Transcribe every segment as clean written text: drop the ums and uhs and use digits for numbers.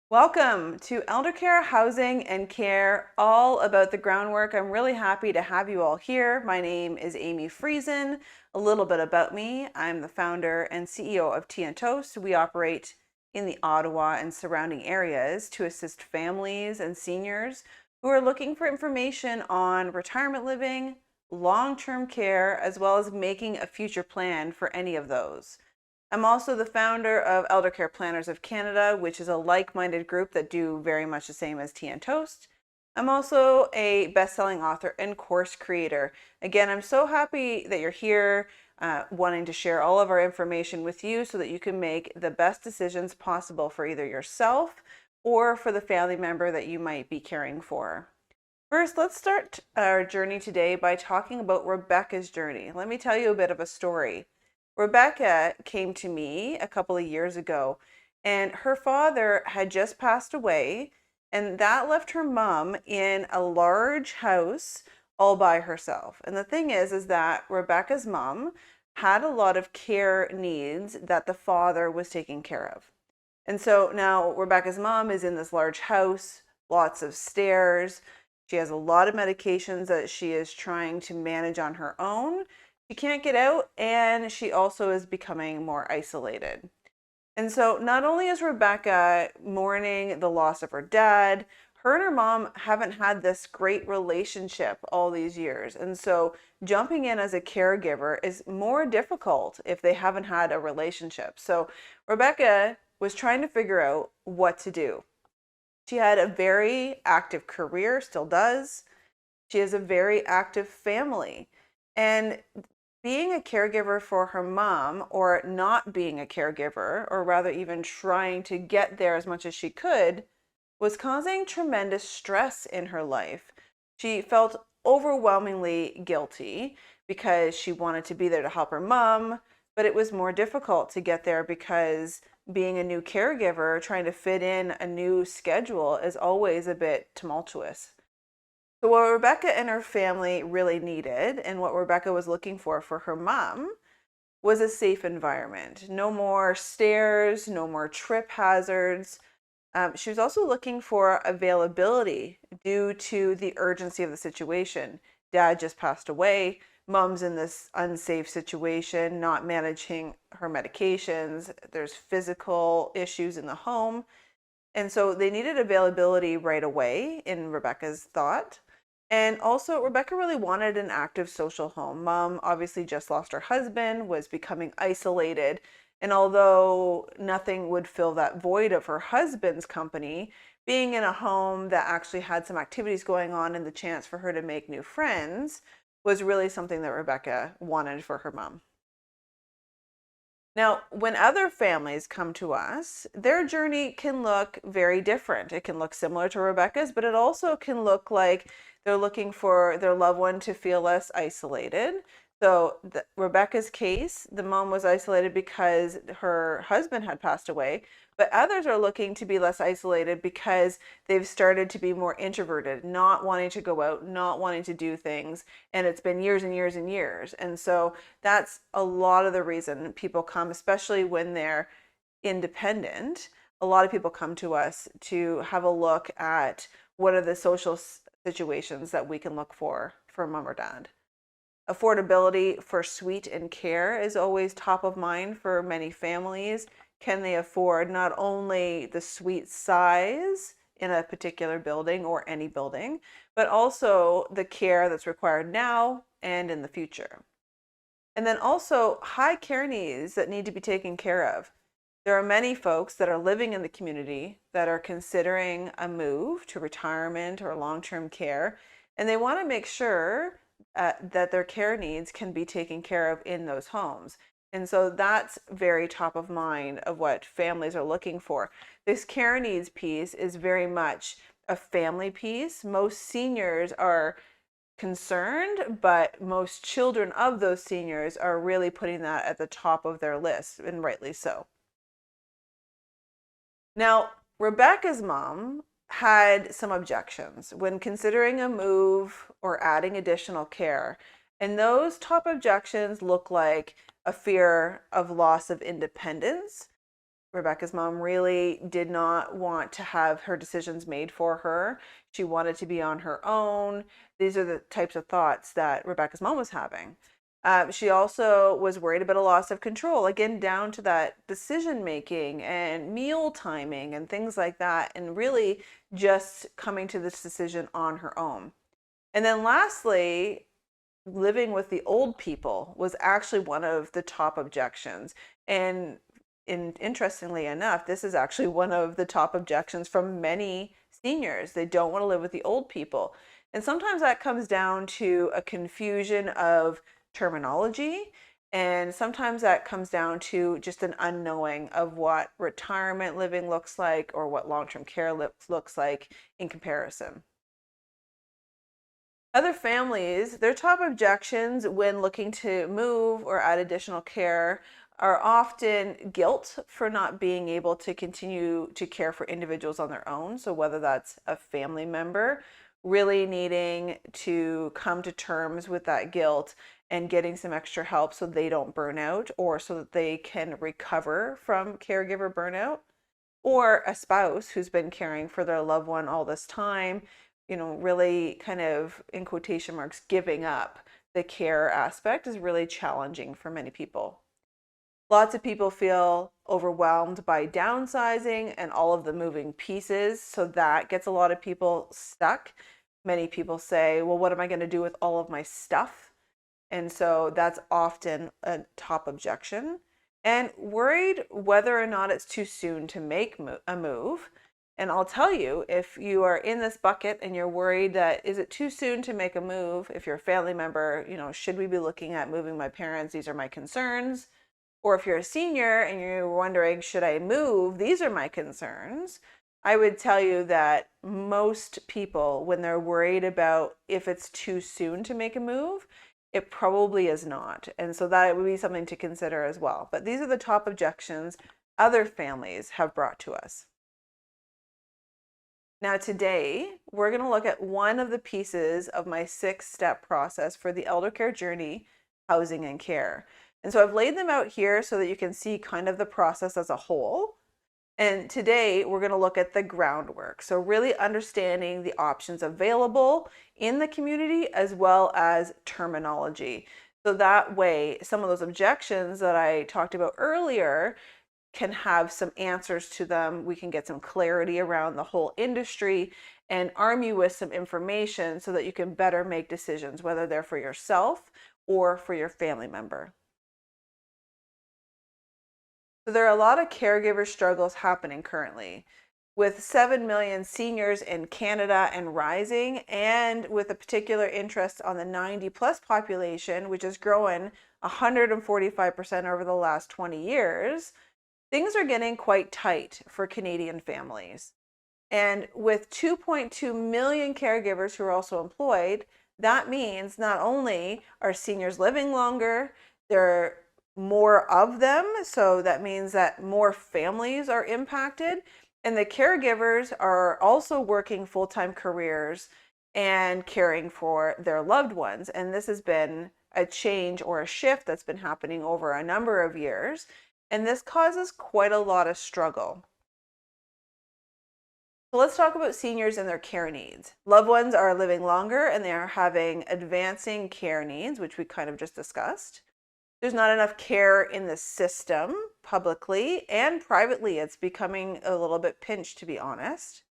Welcome to Eldercare Housing and Care, all about the groundwork. I'm really happy to have you all here. My name is Amy Friesen. A little bit about me. I'm the founder and CEO of Tea and Toast. We operate in the Ottawa and surrounding areas to assist families and seniors who are looking for information on retirement living, long-term care, as well as making a future plan for any of those. I'm also the founder of Eldercare Planners of Canada, which is a like-minded group that do very much the same as Tea and Toast. I'm also a best-selling author and course creator. Again, I'm so happy that you're here, wanting to share all of our information with you so that you can make the best decisions possible for either yourself or for the family member that you might be caring for. First, let's start our journey today by talking about Rebecca's journey. Let me tell you a bit of a story. Rebecca came to me a couple of years ago, and her father had just passed away, and that left her mom in a large house all by herself. And the thing is that Rebecca's mom had a lot of care needs that the father was taking care of. And so now Rebecca's mom is in this large house, lots of stairs. She has a lot of medications that she is trying to manage on her own. She can't get out, and she also is becoming more isolated. And so not only is Rebecca mourning the loss of her dad, her and her mom haven't had this great relationship all these years. And so jumping in as a caregiver is more difficult if they haven't had a relationship. So Rebecca was trying to figure out what to do. She had a very active career, still does. She has a very active family. And being a caregiver for her mom, or not being a caregiver, or rather even trying to get there as much as she could, was causing tremendous stress in her life. She felt overwhelmingly guilty because she wanted to be there to help her mom, but it was more difficult to get there because being a new caregiver, trying to fit in a new schedule is always a bit tumultuous. So what Rebecca and her family really needed, and what Rebecca was looking for her mom, was a safe environment. No more stairs, no more trip hazards. She was also looking for availability due to the urgency of the situation. Dad just passed away. Mom's in this unsafe situation, not managing her medications. There's physical issues in the home. And so they needed availability right away, in Rebecca's thought. And also, Rebecca really wanted an active social home. Mom obviously just lost her husband, was becoming isolated. And although nothing would fill that void of her husband's company, being in a home that actually had some activities going on and the chance for her to make new friends was really something that Rebecca wanted for her mom. Now, when other families come to us, their journey can look very different. It can look similar to Rebecca's, but it also can look like they're looking for their loved one to feel less isolated. So, Rebecca's case, the mom was isolated because her husband had passed away, but others are looking to be less isolated because they've started to be more introverted, not wanting to go out, not wanting to do things, and it's been years and years and years. And so that's a lot of the reason people come, especially when they're independent. A lot of people come to us to have a look at what are the social situations that we can look for mom or dad. Affordability for suite and care is always top of mind for many families. Can they afford not only the suite size in a particular building or any building, but also the care that's required now and in the future? And then also high care needs that need to be taken care of. There are many folks that are living in the community that are considering a move to retirement or long-term care, and they want to make sure that their care needs can be taken care of in those homes. And so that's very top of mind of what families are looking for. This care needs piece is very much a family piece. Most seniors are concerned, but most children of those seniors are really putting that at the top of their list, and rightly so. Now, Rebecca's mom had some objections when considering a move or adding additional care. And those top objections look like a fear of loss of independence, Rebecca's mom really did not want to have her decisions made for her. She wanted to be on her own. These are the types of thoughts that Rebecca's mom was having. She also was worried about a loss of control, again, down to that decision making and meal timing and things like that, and really just coming to this decision on her own. And then lastly, living with the old people was actually one of the top objections. And interestingly enough, this is actually one of the top objections from many seniors. They don't want to live with the old people. And sometimes that comes down to a confusion of terminology. And sometimes that comes down to just an unknowing of what retirement living looks like or what long term care looks like in comparison. Other families, their top objections when looking to move or add additional care are often guilt for not being able to continue to care for individuals on their own. So, whether that's a family member really needing to come to terms with that guilt and getting some extra help so they don't burn out or so that they can recover from caregiver burnout, or a spouse who's been caring for their loved one all this time, really kind of in quotation marks, giving up the care aspect is really challenging for many people. Lots of people feel overwhelmed by downsizing and all of the moving pieces. So that gets a lot of people stuck. Many people say, well, what am I going to do with all of my stuff? And so that's often a top objection. And worried whether or not it's too soon to make a move. And I'll tell you, if you are in this bucket and you're worried that is it too soon to make a move, if you're a family member, should we be looking at moving my parents? These are my concerns. Or if you're a senior and you're wondering, should I move? These are my concerns. I would tell you that most people, when they're worried about if it's too soon to make a move, it probably is not. And so that would be something to consider as well. But these are the top objections other families have brought to us. Now, today, we're going to look at one of the pieces of my 6-step process for the elder care journey, housing and care. And so I've laid them out here so that you can see kind of the process as a whole. And today we're going to look at the groundwork. So really understanding the options available in the community as well as terminology. So that way, some of those objections that I talked about earlier can have some answers to them. We can get some clarity around the whole industry and arm you with some information so that you can better make decisions, whether they're for yourself or for your family member. So there are a lot of caregiver struggles happening currently. With 7 million seniors in Canada and rising, and with a particular interest on the 90 plus population, which is growing 145% over the last 20 years, things are getting quite tight for Canadian families. And with 2.2 million caregivers who are also employed, that means not only are seniors living longer, they're more of them. So that means that more families are impacted. And the caregivers are also working full-time careers and caring for their loved ones. And this has been a change or a shift that's been happening over a number of years. And this causes quite a lot of struggle. So let's talk about seniors and their care needs. Loved ones are living longer and they are having advancing care needs, which we kind of just discussed. There's not enough care in the system, publicly and privately. It's becoming a little bit pinched, to be honest.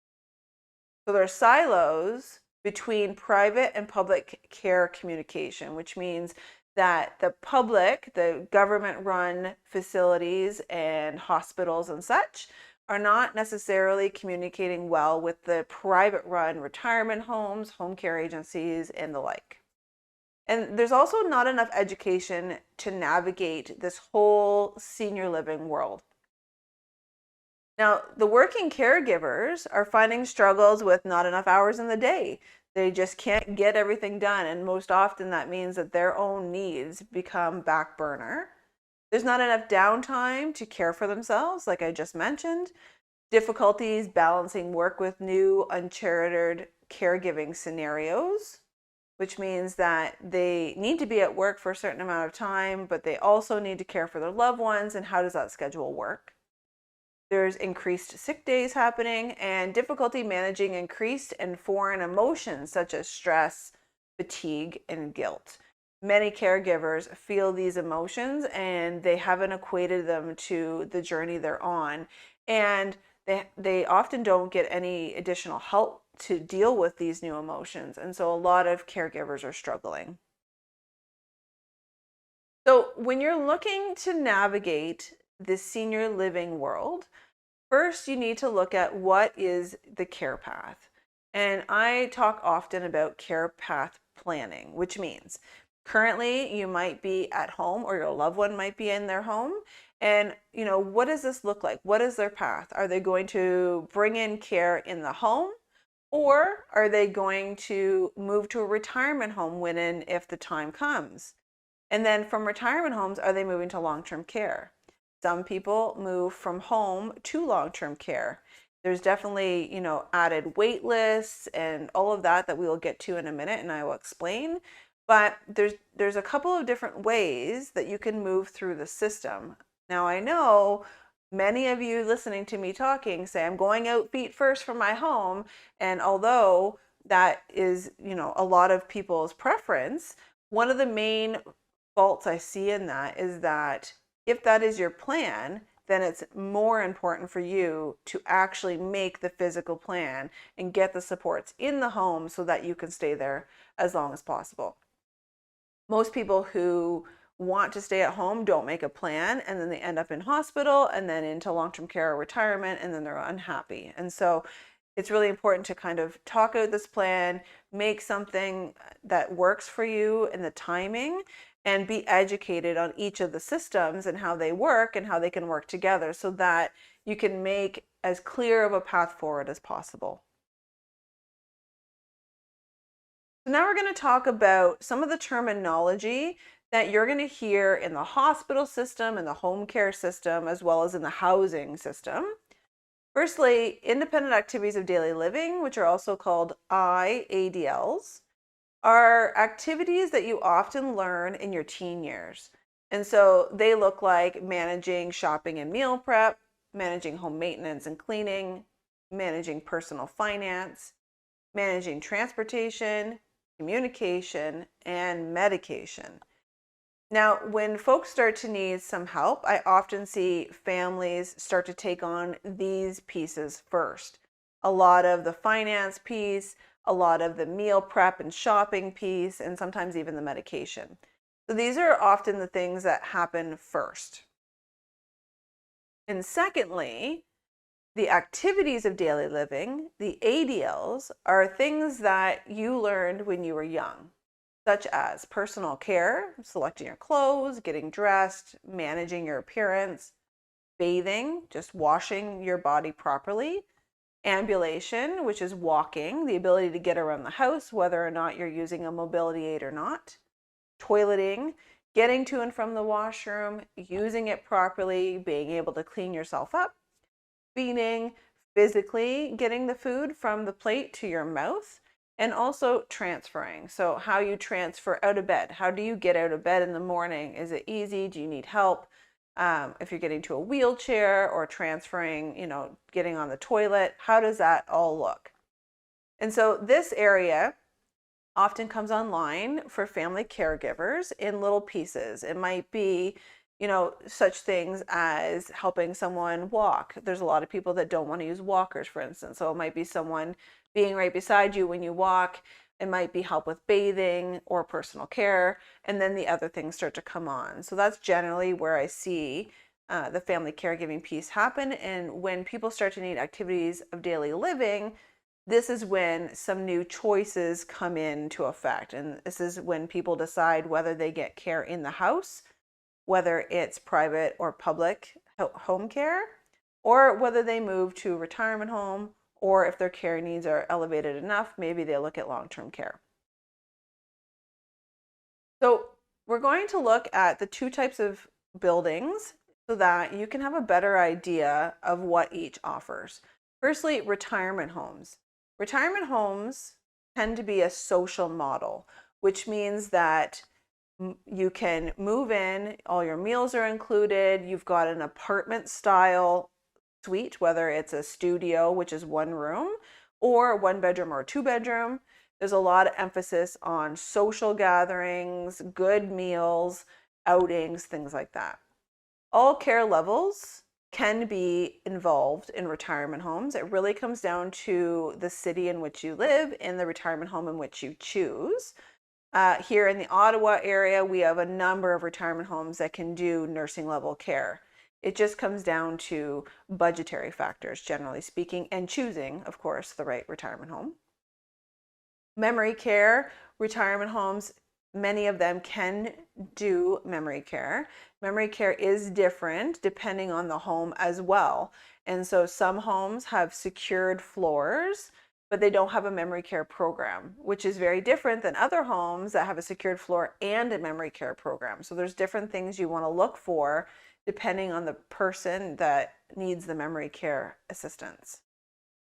So there are silos between private and public care communication, which means that the public, the government-run facilities and hospitals and such, are not necessarily communicating well with the private-run retirement homes, home care agencies, and the like. And there's also not enough education to navigate this whole senior living world. Now, the working caregivers are finding struggles with not enough hours in the day. They just can't get everything done. And most often that means that their own needs become back burner. There's not enough downtime to care for themselves, like I just mentioned. Difficulties balancing work with new uncharted caregiving scenarios, which means that they need to be at work for a certain amount of time, but they also need to care for their loved ones. And how does that schedule work? There's increased sick days happening and difficulty managing increased and foreign emotions such as stress, fatigue, and guilt. Many caregivers feel these emotions and they haven't equated them to the journey they're on. And they often don't get any additional help to deal with these new emotions. And so a lot of caregivers are struggling. So when you're looking to navigate the senior living world, first, you need to look at what is the care path. And I talk often about care path planning, which means currently you might be at home or your loved one might be in their home. And, what does this look like? What is their path? Are they going to bring in care in the home? Or are they going to move to a retirement home when and if the time comes? And then from retirement homes, are they moving to long-term care? Some people move from home to long-term care. There's definitely, added wait lists and all of that we will get to in a minute and I will explain. But there's a couple of different ways that you can move through the system. Now I know many of you listening to me talking say I'm going out feet first from my home, and although that is, a lot of people's preference, one of the main faults I see in that is that if that is your plan, then it's more important for you to actually make the physical plan and get the supports in the home so that you can stay there as long as possible. Most people who want to stay at home don't make a plan, and then they end up in hospital and then into long-term care or retirement, and then they're unhappy. And so it's really important to kind of talk out this plan, make something that works for you in the timing, and be educated on each of the systems and how they work and how they can work together so that you can make as clear of a path forward as possible. So now we're going to talk about some of the terminology that you're going to hear in the hospital system, in the home care system, as well as in the housing system. Firstly, independent activities of daily living, which are also called IADLs, are activities that you often learn in your teen years. And so they look like managing shopping and meal prep, managing home maintenance and cleaning, managing personal finance, managing transportation, communication, and medication. Now, when folks start to need some help, I often see families start to take on these pieces first. A lot of the finance piece, a lot of the meal prep and shopping piece, and sometimes even the medication. So these are often the things that happen first. And secondly, the activities of daily living, the ADLs, are things that you learned when you were young, such as personal care, selecting your clothes, getting dressed, managing your appearance, bathing, just washing your body properly, ambulation, which is walking, the ability to get around the house, whether or not you're using a mobility aid or not, toileting, getting to and from the washroom, using it properly, being able to clean yourself up, feeding, physically getting the food from the plate to your mouth, and also transferring. So how you transfer out of bed. How do you get out of bed in the morning? Is it easy? Do you need help? If you're getting to a wheelchair or transferring, getting on the toilet, how does that all look? And so this area often comes online for family caregivers in little pieces. It might be, such things as helping someone walk. There's a lot of people that don't want to use walkers, for instance. So it might be someone being right beside you when you walk. It might be help with bathing or personal care. And then the other things start to come on. So that's generally where I see the family caregiving piece happen. And when people start to need activities of daily living, this is when some new choices come into effect. And this is when people decide whether they get care in the house, whether it's private or public home care, or whether they move to a retirement home, or if their care needs are elevated enough, maybe they look at long-term care. So we're going to look at the two types of buildings so that you can have a better idea of what each offers. Firstly, retirement homes. Retirement homes tend to be a social model, which means that you can move in, all your meals are included, you've got an apartment style suite, whether it's a studio, which is one room, or a 1 bedroom or a 2 bedroom. There's a lot of emphasis on social gatherings, good meals, outings, things like that. All care levels can be involved in retirement homes. It really comes down to the city in which you live and the retirement home in which you choose. Here in the Ottawa area, we have a number of retirement homes that can do nursing level care. It just comes down to budgetary factors, generally speaking, and choosing, of course, the right retirement home. Memory care retirement homes, many of them can do memory care. Memory care is different depending on the home as well. And so some homes have secured floors, but they don't have a memory care program, which is very different than other homes that have a secured floor and a memory care program. So there's different things you want to look for depending on the person that needs the memory care assistance.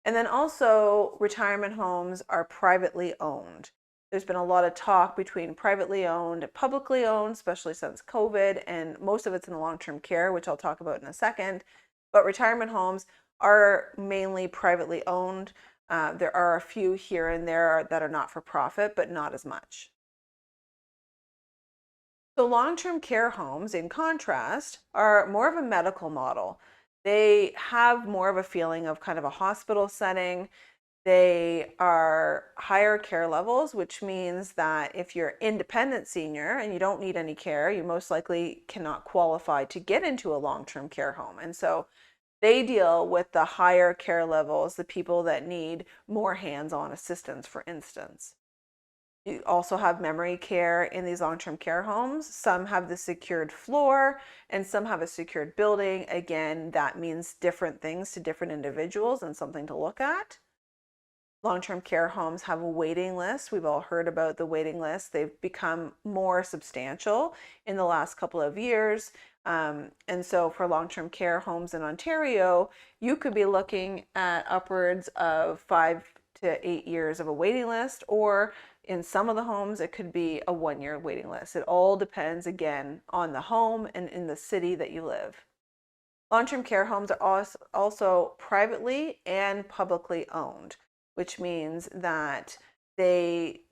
And then also, retirement homes are privately owned. There's been a lot of talk between privately owned and publicly owned, especially since COVID, and most of it's in the long-term care, which I'll talk about in a second. But retirement homes are mainly privately owned. There are a few here and there that are not for profit, but not as much. So long-term care homes, in contrast, are more of a medical model. They have more of a feeling of kind of a hospital setting. They are higher care levels, which means that if you're independent senior and you don't need any care, you most likely cannot qualify to get into a long-term care home. And so they deal with the higher care levels, the people that need more hands-on assistance, for instance. You also have memory care in these long-term care homes. Some have the secured floor and some have a secured building. Again, that means different things to different individuals and something to look at. Long-term care homes have a waiting list. We've all heard about the waiting list. They've become more substantial in the last couple of years. And so for long-term care homes in Ontario, you could be looking at upwards of 5 to 8 years of a waiting list, or in some of the homes, it could be a 1-year waiting list. It all depends, again, on the home and in the city that you live. Long-term care homes are also privately and publicly owned, which means that they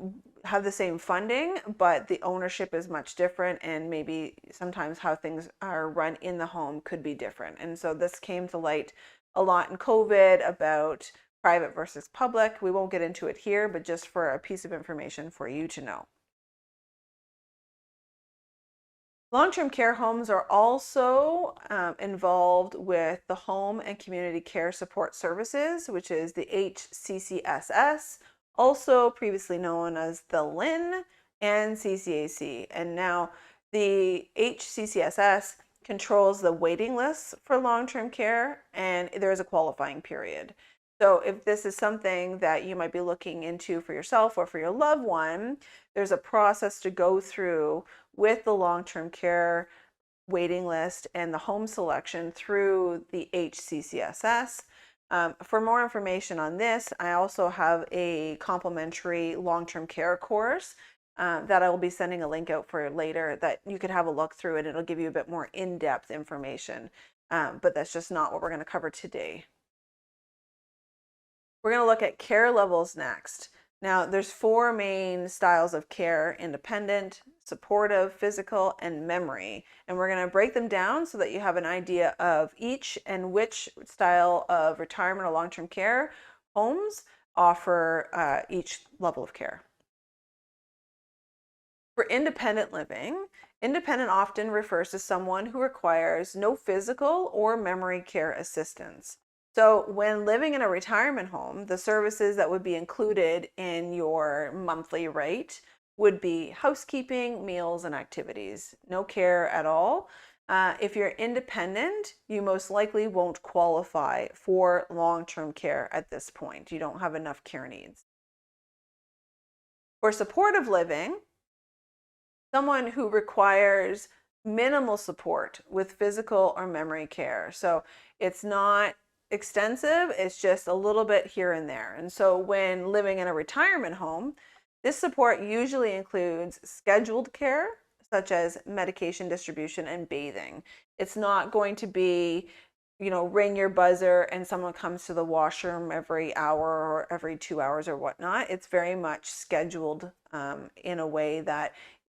have the same funding, but the ownership is much different, and maybe sometimes how things are run in the home could be different. And so this came to light a lot in COVID about private versus public. We won't get into it here, but just for a piece of information for you to know. Long-term care homes are also involved with the Home and Community Care Support Services, which is the HCCSS, also previously known as the LHIN and CCAC. And now the HCCSS controls the waiting lists for long-term care, and there is a qualifying period. So if this is something that you might be looking into for yourself or for your loved one, there's a process to go through with the long-term care waiting list and the home selection through the HCCSS. For more information on this, I also have a complimentary long-term care course that I will be sending a link out for later that you could have a look through, and it'll give you a bit more in-depth information. But that's just not what we're going to cover today. We're going to look at care levels next. Now, there's 4 main styles of care: independent, supportive, physical, and memory. And we're going to break them down so that you have an idea of each and which style of retirement or long-term care homes offer each level of care. For independent living, independent often refers to someone who requires no physical or memory care assistance. So when living in a retirement home, the services that would be included in your monthly rate would be housekeeping, meals, and activities. No care at all. If you're independent, you most likely won't qualify for long-term care at this point. You don't have enough care needs. For supportive living, someone who requires minimal support with physical or memory care. So it's not extensive, it's just a little bit here and there. And so when living in a retirement home, this support usually includes scheduled care, such as medication distribution and bathing. It's not going to be ring your buzzer and someone comes to the washroom every hour or every 2 hours or whatnot. It's very much scheduled in a way that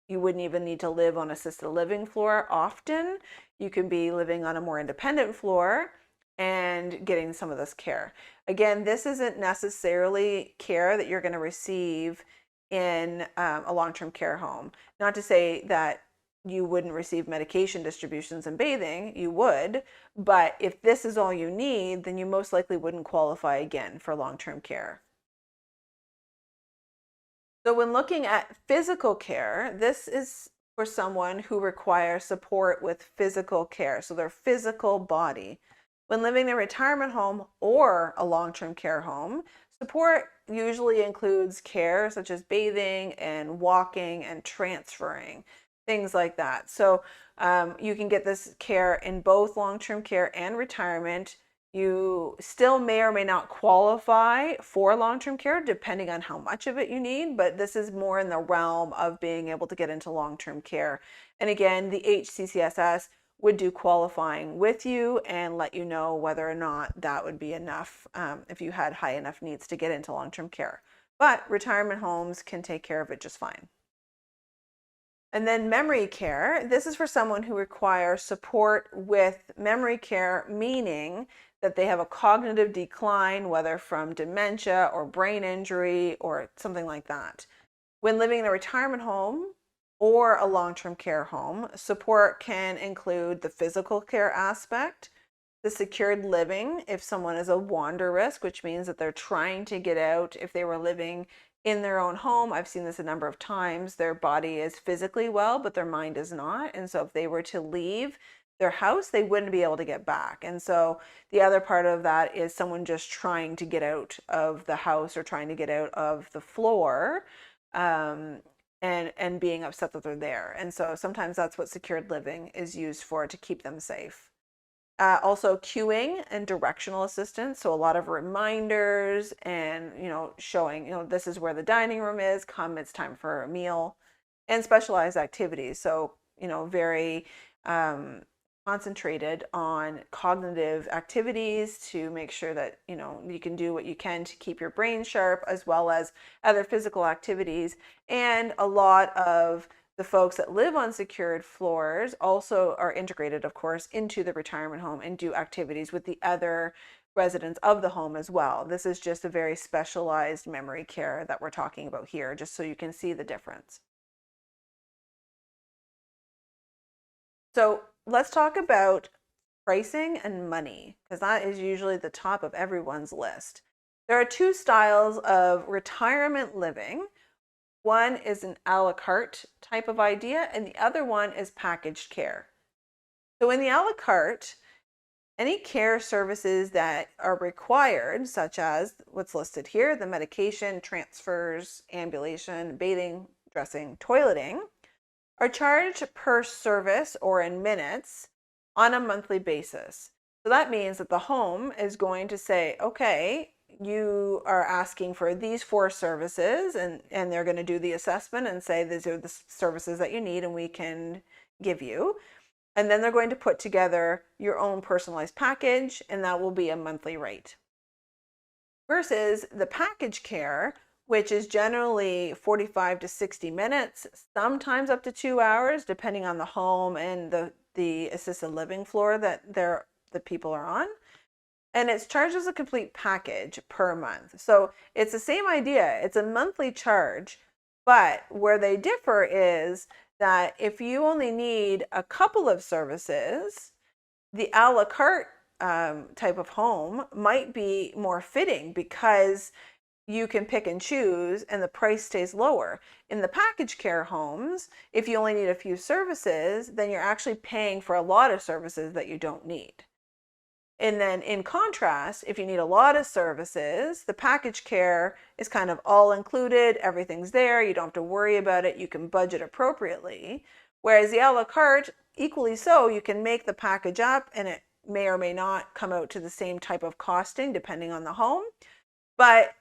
you wouldn't even need to live on assisted living floor often. You can be living on a more independent floor and getting some of this care. Again, this isn't necessarily care that you're going to receive in a long-term care home. Not to say that you wouldn't receive medication distributions and bathing, you would, but if this is all you need, then you most likely wouldn't qualify again for long-term care. So when looking at physical care, this is for someone who requires support with physical care, so their physical body. When living in a retirement home or a long-term care home, support usually includes care such as bathing and walking and transferring, things like that. So you can get this care in both long-term care and retirement. You still may or may not qualify for long-term care depending on how much of it you need, but this is more in the realm of being able to get into long-term care. And again, the HCCSS would do qualifying with you and let you know whether or not that would be enough if you had high enough needs to get into long-term care. But retirement homes can take care of it just fine. And then memory care. This is for someone who requires support with memory care, meaning that they have a cognitive decline, whether from dementia or brain injury or something like that. When living in a retirement home or a long-term care home, support can include the physical care aspect, the secured living if someone is a wander risk, which means that they're trying to get out. If they were living in their own home, I've seen this a number of times, their body is physically well, but their mind is not. And so if they were to leave their house, they wouldn't be able to get back. And so the other part of that is someone just trying to get out of the house or trying to get out of the floor and being upset that they're there. And so sometimes that's what secured living is used for, to keep them safe. Also queuing and directional assistance. So a lot of reminders and, showing, this is where the dining room is, come, it's time for a meal, and specialized activities. So, very concentrated on cognitive activities to make sure that, you can do what you can to keep your brain sharp, as well as other physical activities. And a lot of the folks that live on secured floors also are integrated, of course, into the retirement home and do activities with the other residents of the home as well. This is just a very specialized memory care that we're talking about here, just so you can see the difference. So let's talk about pricing and money, because that is usually the top of everyone's list. There are two styles of retirement living. One is an a la carte type of idea, and the other one is packaged care. So in the a la carte, any care services that are required, such as what's listed here, the medication, transfers, ambulation, bathing, dressing, toileting, are charged per service or in minutes on a monthly basis. So that means that the home is going to say, okay, you are asking for these 4 services, and they're going to do the assessment and say these are the services that you need and we can give you. And then they're going to put together your own personalized package, and that will be a monthly rate. Versus the package care, which is generally 45 to 60 minutes, sometimes up to 2 hours, depending on the home and the assisted living floor that the people are on. And it's charged as a complete package per month. So it's the same idea. It's a monthly charge, but where they differ is that if you only need a couple of services, the a la carte type of home might be more fitting because you can pick and choose and the price stays lower. In the package care homes, if you only need a few services, then you're actually paying for a lot of services that you don't need. And then in contrast, if you need a lot of services, the package care is kind of all included. Everything's there. You don't have to worry about it. You can budget appropriately. Whereas the a la carte, equally so, you can make the package up and it may or may not come out to the same type of costing depending on the home. But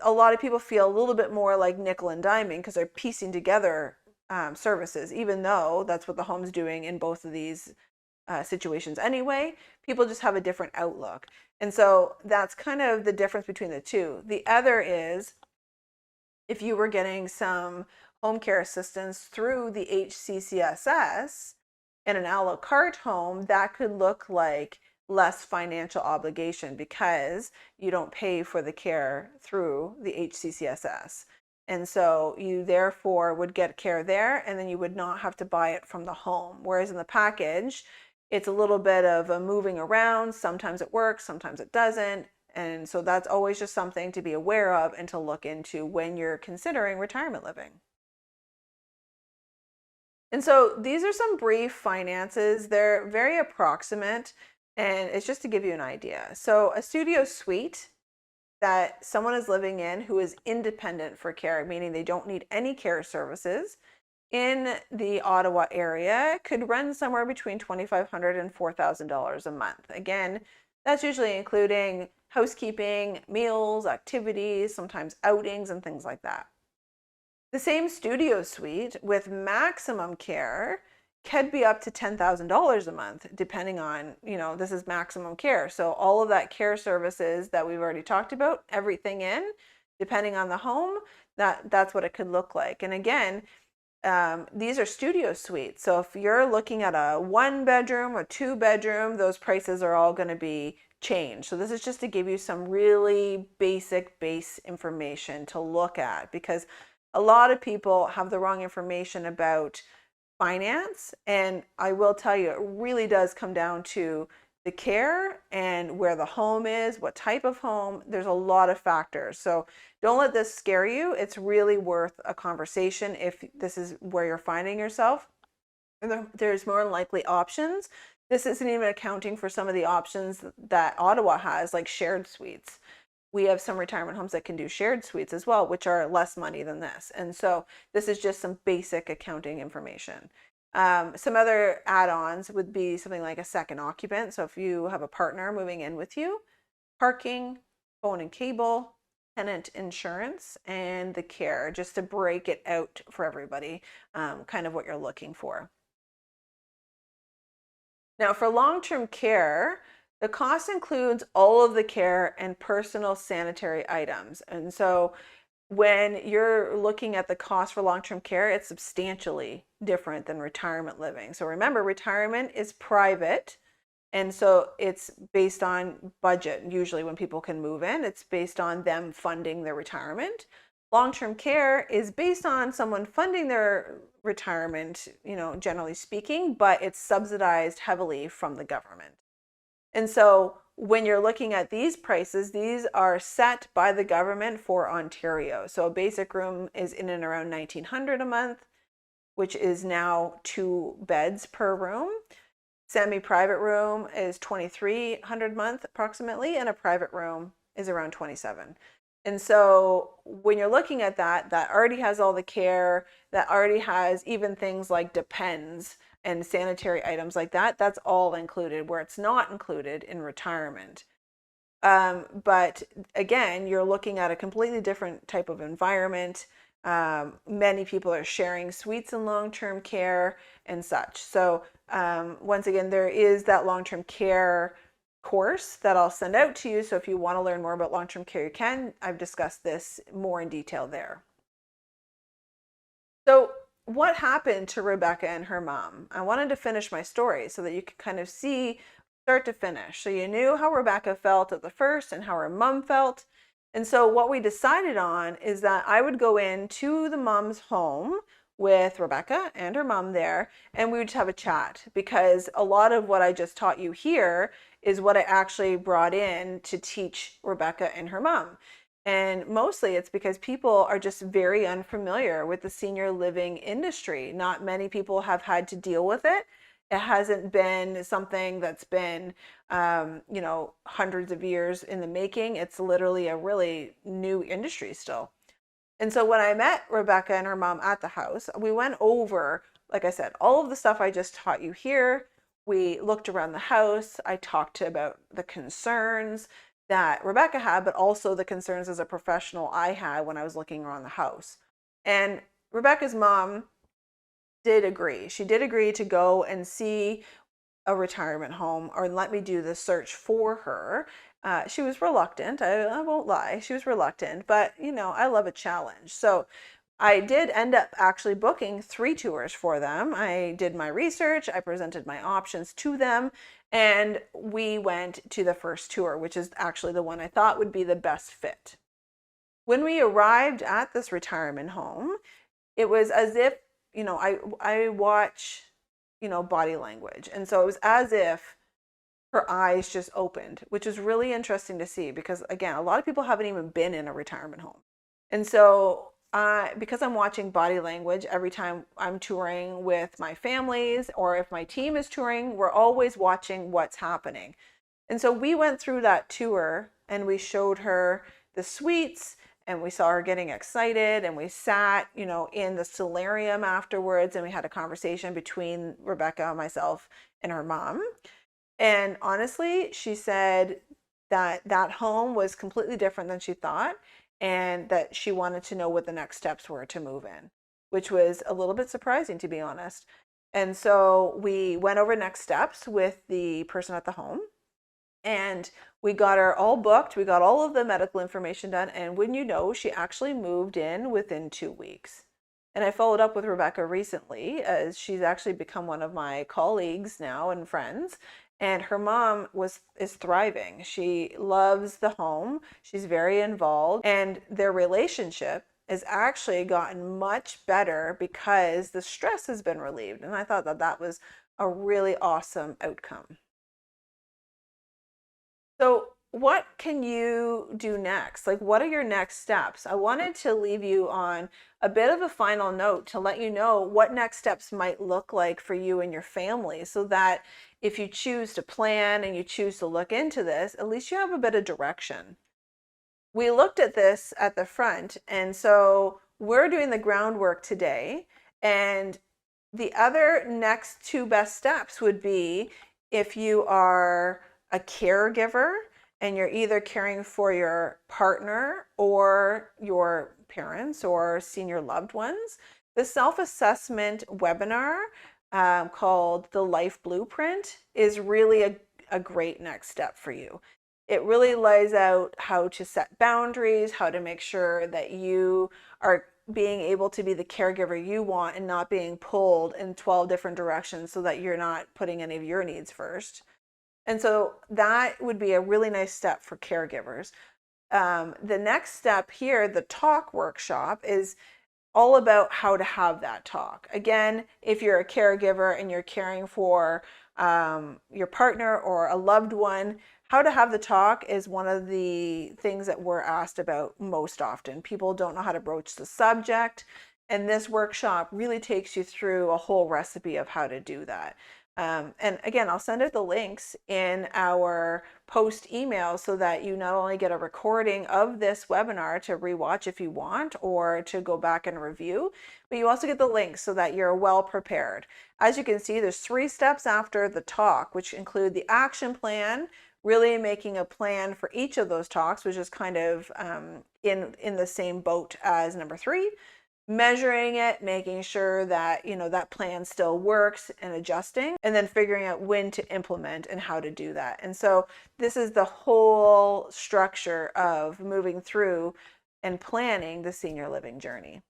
a lot of people feel a little bit more like nickel and diming because they're piecing together services, even though that's what the home's doing in both of these situations anyway. People just have a different outlook. And so that's kind of the difference between the two. The other is if you were getting some home care assistance through the HCCSS in an a la carte home, that could look like less financial obligation because you don't pay for the care through the HCCSS. And so you therefore would get care there, and then you would not have to buy it from the home. Whereas in the package, it's a little bit of a moving around. Sometimes it works, sometimes it doesn't. And so that's always just something to be aware of and to look into when you're considering retirement living. And so these are some brief finances. They're very approximate, and it's just to give you an idea. So a studio suite that someone is living in who is independent for care, meaning they don't need any care services, in the Ottawa area could run somewhere between $2,500 and $4,000 a month. Again, that's usually including housekeeping, meals, activities, sometimes outings, and things like that. The same studio suite with maximum care could be up to $10,000 a month, depending on, this is maximum care. So all of that care services that we've already talked about, everything in, depending on the home, that's what it could look like. And again, these are studio suites. So if you're looking at a 1-bedroom or 2-bedroom, those prices are all going to be changed. So this is just to give you some really basic base information to look at, because a lot of people have the wrong information about finance. And I will tell you, it really does come down to the care and where the home is, what type of home. There's a lot of factors. So don't let this scare you. It's really worth a conversation if this is where you're finding yourself. There's more than likely options. This isn't even accounting for some of the options that Ottawa has, like shared suites. We have some retirement homes that can do shared suites as well, which are less money than this. And so this is just some basic accounting information. Some other add-ons would be something like a second occupant. So if you have a partner moving in with you, parking, phone and cable, tenant insurance, and the care, just to break it out for everybody, kind of what you're looking for. Now, for long-term care, the cost includes all of the care and personal sanitary items. And so when you're looking at the cost for long-term care, it's substantially different than retirement living. So remember, retirement is private. And so it's based on budget. Usually when people can move in, it's based on them funding their retirement. Long-term care is based on someone funding their retirement, generally speaking, but it's subsidized heavily from the government. And so when you're looking at these prices, these are set by the government for Ontario. So a basic room is in and around $1,900 a month, which is now 2 beds per room. Semi-private room is $2,300 a month approximately, and a private room is around $27. And so when you're looking at that already has all the care, that already has even things like depends and sanitary items like that, that's all included, where it's not included in retirement. But again, you're looking at a completely different type of environment. Many people are sharing suites in long-term care and such. So once again, there is that long-term care course that I'll send out to you. So if you want to learn more about long-term care, you can. I've discussed this more in detail there. So what happened to Rebecca and her mom? I wanted to finish my story so that you could kind of see start to finish. So you knew how Rebecca felt at the first and how her mom felt. And so what we decided on is that I would go into the mom's home with Rebecca and her mom there, and we would have a chat, because a lot of what I just taught you here is what I actually brought in to teach Rebecca and her mom. And mostly it's because people are just very unfamiliar with the senior living industry. Not many people have had to deal with it. It hasn't been something that's been, hundreds of years in the making. It's literally a really new industry still. And so when I met Rebecca and her mom at the house, we went over, like I said, all of the stuff I just taught you here. We looked around the house. I talked about the concerns that Rebecca had, but also the concerns as a professional I had when I was looking around the house. And Rebecca's mom did agree. She did agree to go and see a retirement home or let me do the search for her. She was reluctant. I won't lie. She was reluctant, but I love a challenge. So I did end up actually booking 3 tours for them. I did my research, I presented my options to them, and we went to the first tour, which is actually the one I thought would be the best fit. When we arrived at this retirement home, it was as if, I watch, body language. And so it was as if her eyes just opened, which was really interesting to see because, again, a lot of people haven't even been in a retirement home. And so, because I'm watching body language every time I'm touring with my families or if my team is touring, we're always watching what's happening. And so we went through that tour and we showed her the suites and we saw her getting excited and we sat, in the solarium afterwards and we had a conversation between Rebecca, myself, and her mom. And honestly, she said that that home was completely different than she thought and that she wanted to know what the next steps were to move in, which was a little bit surprising, to be honest. And so we went over next steps with the person at the home and we got her all booked. We got all of the medical information done. And wouldn't you know, she actually moved in within 2 weeks. And I followed up with Rebecca recently as she's actually become one of my colleagues now and friends. And her mom is thriving. She loves the home. She's very involved. And their relationship has actually gotten much better because the stress has been relieved. And I thought that that was a really awesome outcome. So, what can you do next? Like, what are your next steps? I wanted to leave you on a bit of a final note to let you know what next steps might look like for you and your family so that if you choose to plan and you choose to look into this, at least you have a bit of direction. We looked at this at the front, and so we're doing the groundwork today. And the other next 2 best steps would be if you are a caregiver and you're either caring for your partner or your parents or senior loved ones, the self-assessment webinar called The Life Blueprint is really a great next step for you. It really lays out how to set boundaries, how to make sure that you are being able to be the caregiver you want and not being pulled in 12 different directions so that you're not putting any of your needs first. And so that would be a really nice step for caregivers. The next step here, the talk workshop, is all about how to have that talk. Again, if you're a caregiver and you're caring for your partner or a loved one, how to have the talk is one of the things that we're asked about most often. People don't know how to broach the subject, and this workshop really takes you through a whole recipe of how to do that. And again, I'll send out the links in our post email so that you not only get a recording of this webinar to rewatch if you want or to go back and review, but you also get the links so that you're well prepared. As you can see, there's 3 steps after the talk, which include the action plan, really making a plan for each of those talks, which is kind of in the same boat as number 3. Measuring it, making sure that that plan still works and adjusting, and then figuring out when to implement and how to do that. And so this is the whole structure of moving through and planning the senior living journey.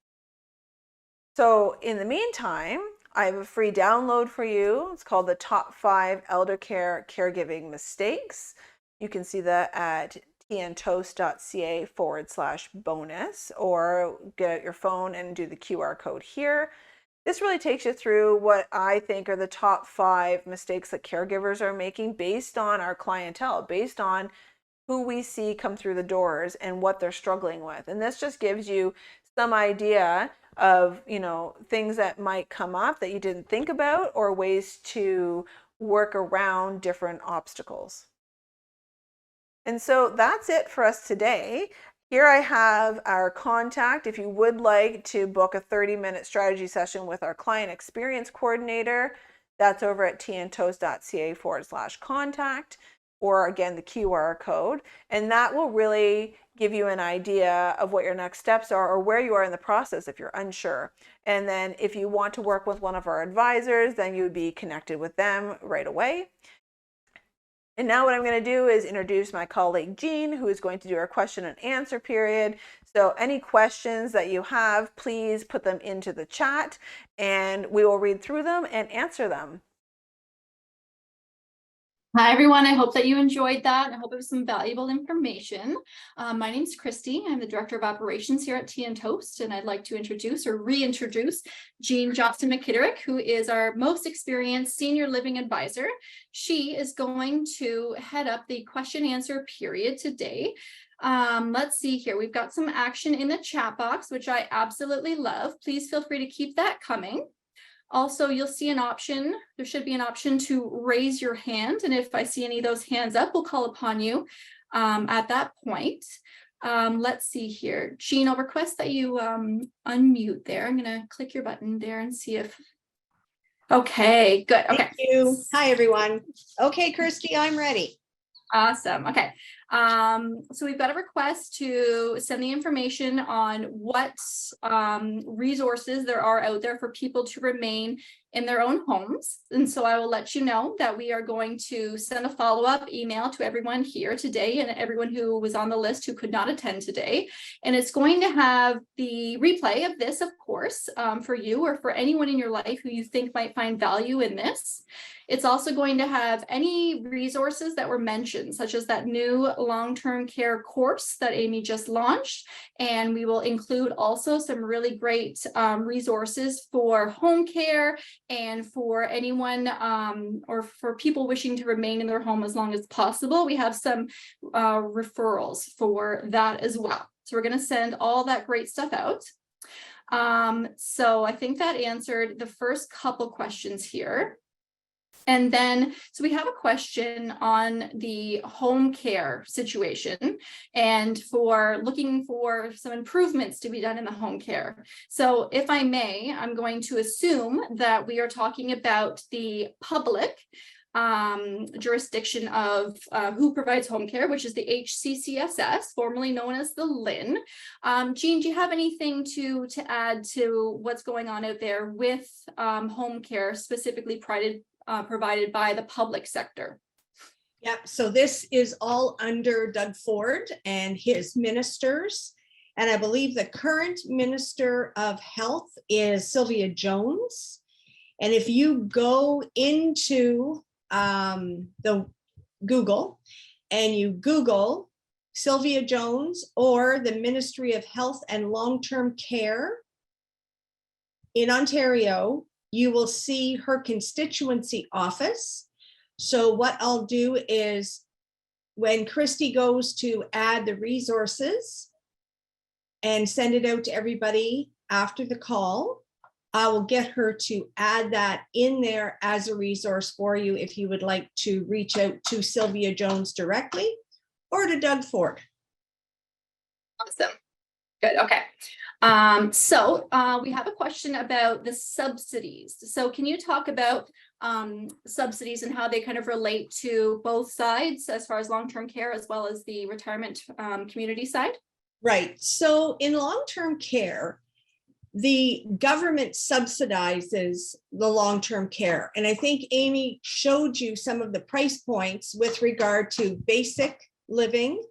So in the meantime, I have a free download for you. It's called the Top 5 Eldercare Caregiving Mistakes. You can see that at teaandtoast.ca/bonus, or get out your phone and do the QR code here. This really takes you through what I think are the top 5 mistakes that caregivers are making based on our clientele, based on who we see come through the doors and what they're struggling with. And this just gives you some idea of, things that might come up that you didn't think about or ways to work around different obstacles. And so that's it for us today. Here I have our contact. If you would like to book a 30-minute strategy session with our client experience coordinator, that's over at teaandtoast.ca/contact. or again, the QR code. And that will really give you an idea of what your next steps are or where you are in the process if you're unsure. And then if you want to work with one of our advisors, then you would be connected with them right away. And now what I'm going to do is introduce my colleague Jean, who is going to do our question and answer period. So any questions that you have, please put them into the chat and we will read through them and answer them. Hi, everyone. I hope that you enjoyed that. I hope it was some valuable information. My name is Christy. I'm the Director of Operations here at Tea and Toast, and I'd like to introduce or reintroduce Jean Johnston McKitterick, who is our most experienced senior living advisor. She is going to head up the question answer period today. Let's see here. We've got some action in the chat box, which I absolutely love. Please feel free to keep that coming. Also, you'll see an option. There should be an option to raise your hand. And if I see any of those hands up, we'll call upon you at that point. Let's see here. Jean, I'll request that you unmute there. I'm going to click your button there and see if. Okay, good. Okay. Thank you. Hi, everyone. Okay, Kirsty, I'm ready. Awesome. Okay. So we've got a request to send the information on what resources there are out there for people to remain in their own homes. And so I will let you know that we are going to send a follow-up email to everyone here today and everyone who was on the list who could not attend today. And it's going to have the replay of this, of course, for you or for anyone in your life who you think might find value in this. It's also going to have any resources that were mentioned, such as that new long-term care course that Amy just launched. And we will include also some really great resources for home care and for anyone or for people wishing to remain in their home as long as possible. We have some referrals for that as well. So we're going to send all that great stuff out. So I think that answered the first couple questions here. And then, so we have a question on the home care situation and for looking for some improvements to be done in the home care. So if I may, I'm going to assume that we are talking about the public jurisdiction of who provides home care, which is the HCCSS, formerly known as the LHIN. Jean, do you have anything to add to what's going on out there with home care, specifically provided by the public sector? Yep. So this is all under Doug Ford and his ministers. And I believe the current Minister of Health is Sylvia Jones. And if you go into the Google and you Google Sylvia Jones or the Ministry of Health and Long-Term Care in Ontario, you will see her constituency office. So what I'll do is when Christy goes to add the resources and send it out to everybody after the call, I will get her to add that in there as a resource for you if you would like to reach out to Sylvia Jones directly or to Doug Ford. Awesome. Good. Okay. So we have a question about the subsidies. So can you talk about subsidies and how they kind of relate to both sides as far as long-term care as well as the retirement community side? Right. So in long-term care, the government subsidizes the long-term care. And I think Amy showed you some of the price points with regard to basic living.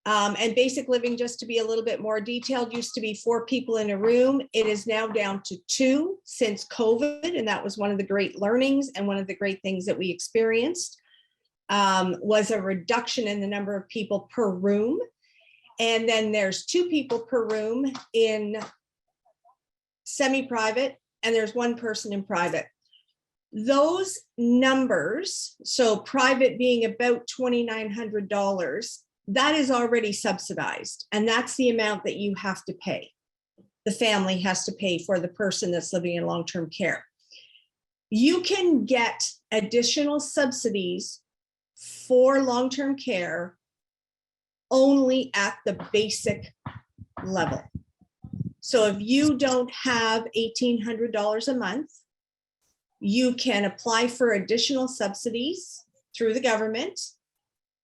And basic living, just to be a little bit more detailed, used to be 4 people in a room. It is now down to 2 since COVID. And that was one of the great learnings. And one of the great things that we experienced was a reduction in the number of people per room. And then there's 2 people per room in semi-private, and there's 1 person in private. Those numbers, so private being about $2,900, that is already subsidized. And that's the amount that you have to pay. The family has to pay for the person that's living in long-term care. You can get additional subsidies for long-term care only at the basic level. So if you don't have $1,800 a month, you can apply for additional subsidies through the government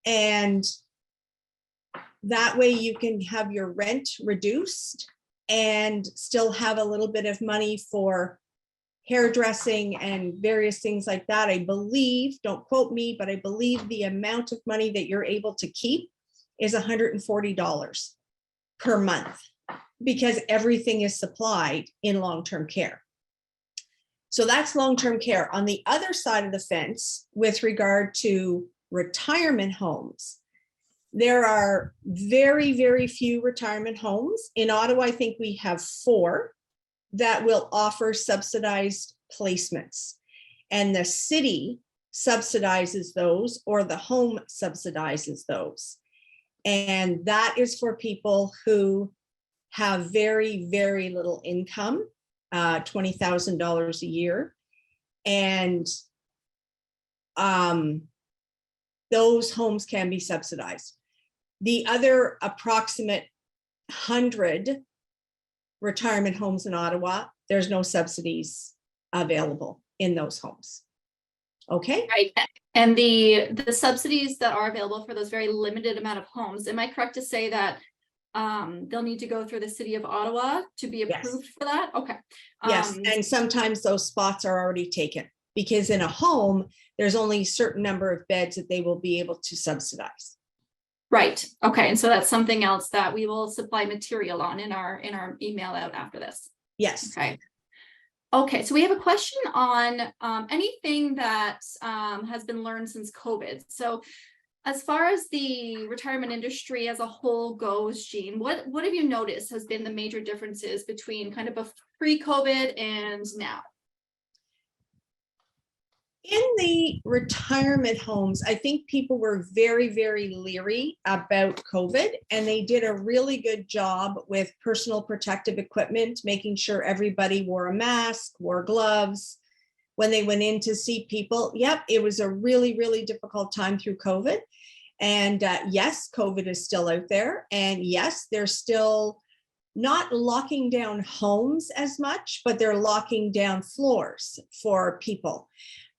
And that way you can have your rent reduced and still have a little bit of money for hairdressing and various things like that. I believe, don't quote me, but I believe the amount of money that you're able to keep is $140 per month, because everything is supplied in long-term care. So that's long-term care. On the other side of the fence, with regard to retirement homes, there are very, very few retirement homes. In Ottawa, I think we have 4 that will offer subsidized placements. And the city subsidizes those, or the home subsidizes those. And that is for people who have very, very little income, $20,000 a year. And those homes can be subsidized. The other approximate 100 retirement homes in Ottawa, there's no subsidies available in those homes. Okay. Right. And the subsidies that are available for those very limited amount of homes, am I correct to say that they'll need to go through the city of Ottawa to be approved for that? Okay. Yes, and sometimes those spots are already taken, because in a home, there's only a certain number of beds that they will be able to subsidize. Right. Okay. And so that's something else that we will supply material on in our email out after this. Yes. Okay. Okay. So we have a question on anything that has been learned since COVID. So as far as the retirement industry as a whole goes, Jean, what have you noticed has been the major differences between kind of pre-COVID and now? In the retirement homes, I think people were very, very leery about COVID, and they did a really good job with personal protective equipment, making sure everybody wore a mask, wore gloves when they went in to see people. Yep, it was a really, really difficult time through COVID. And yes, COVID is still out there. And yes, they're still not locking down homes as much, but they're locking down floors for people.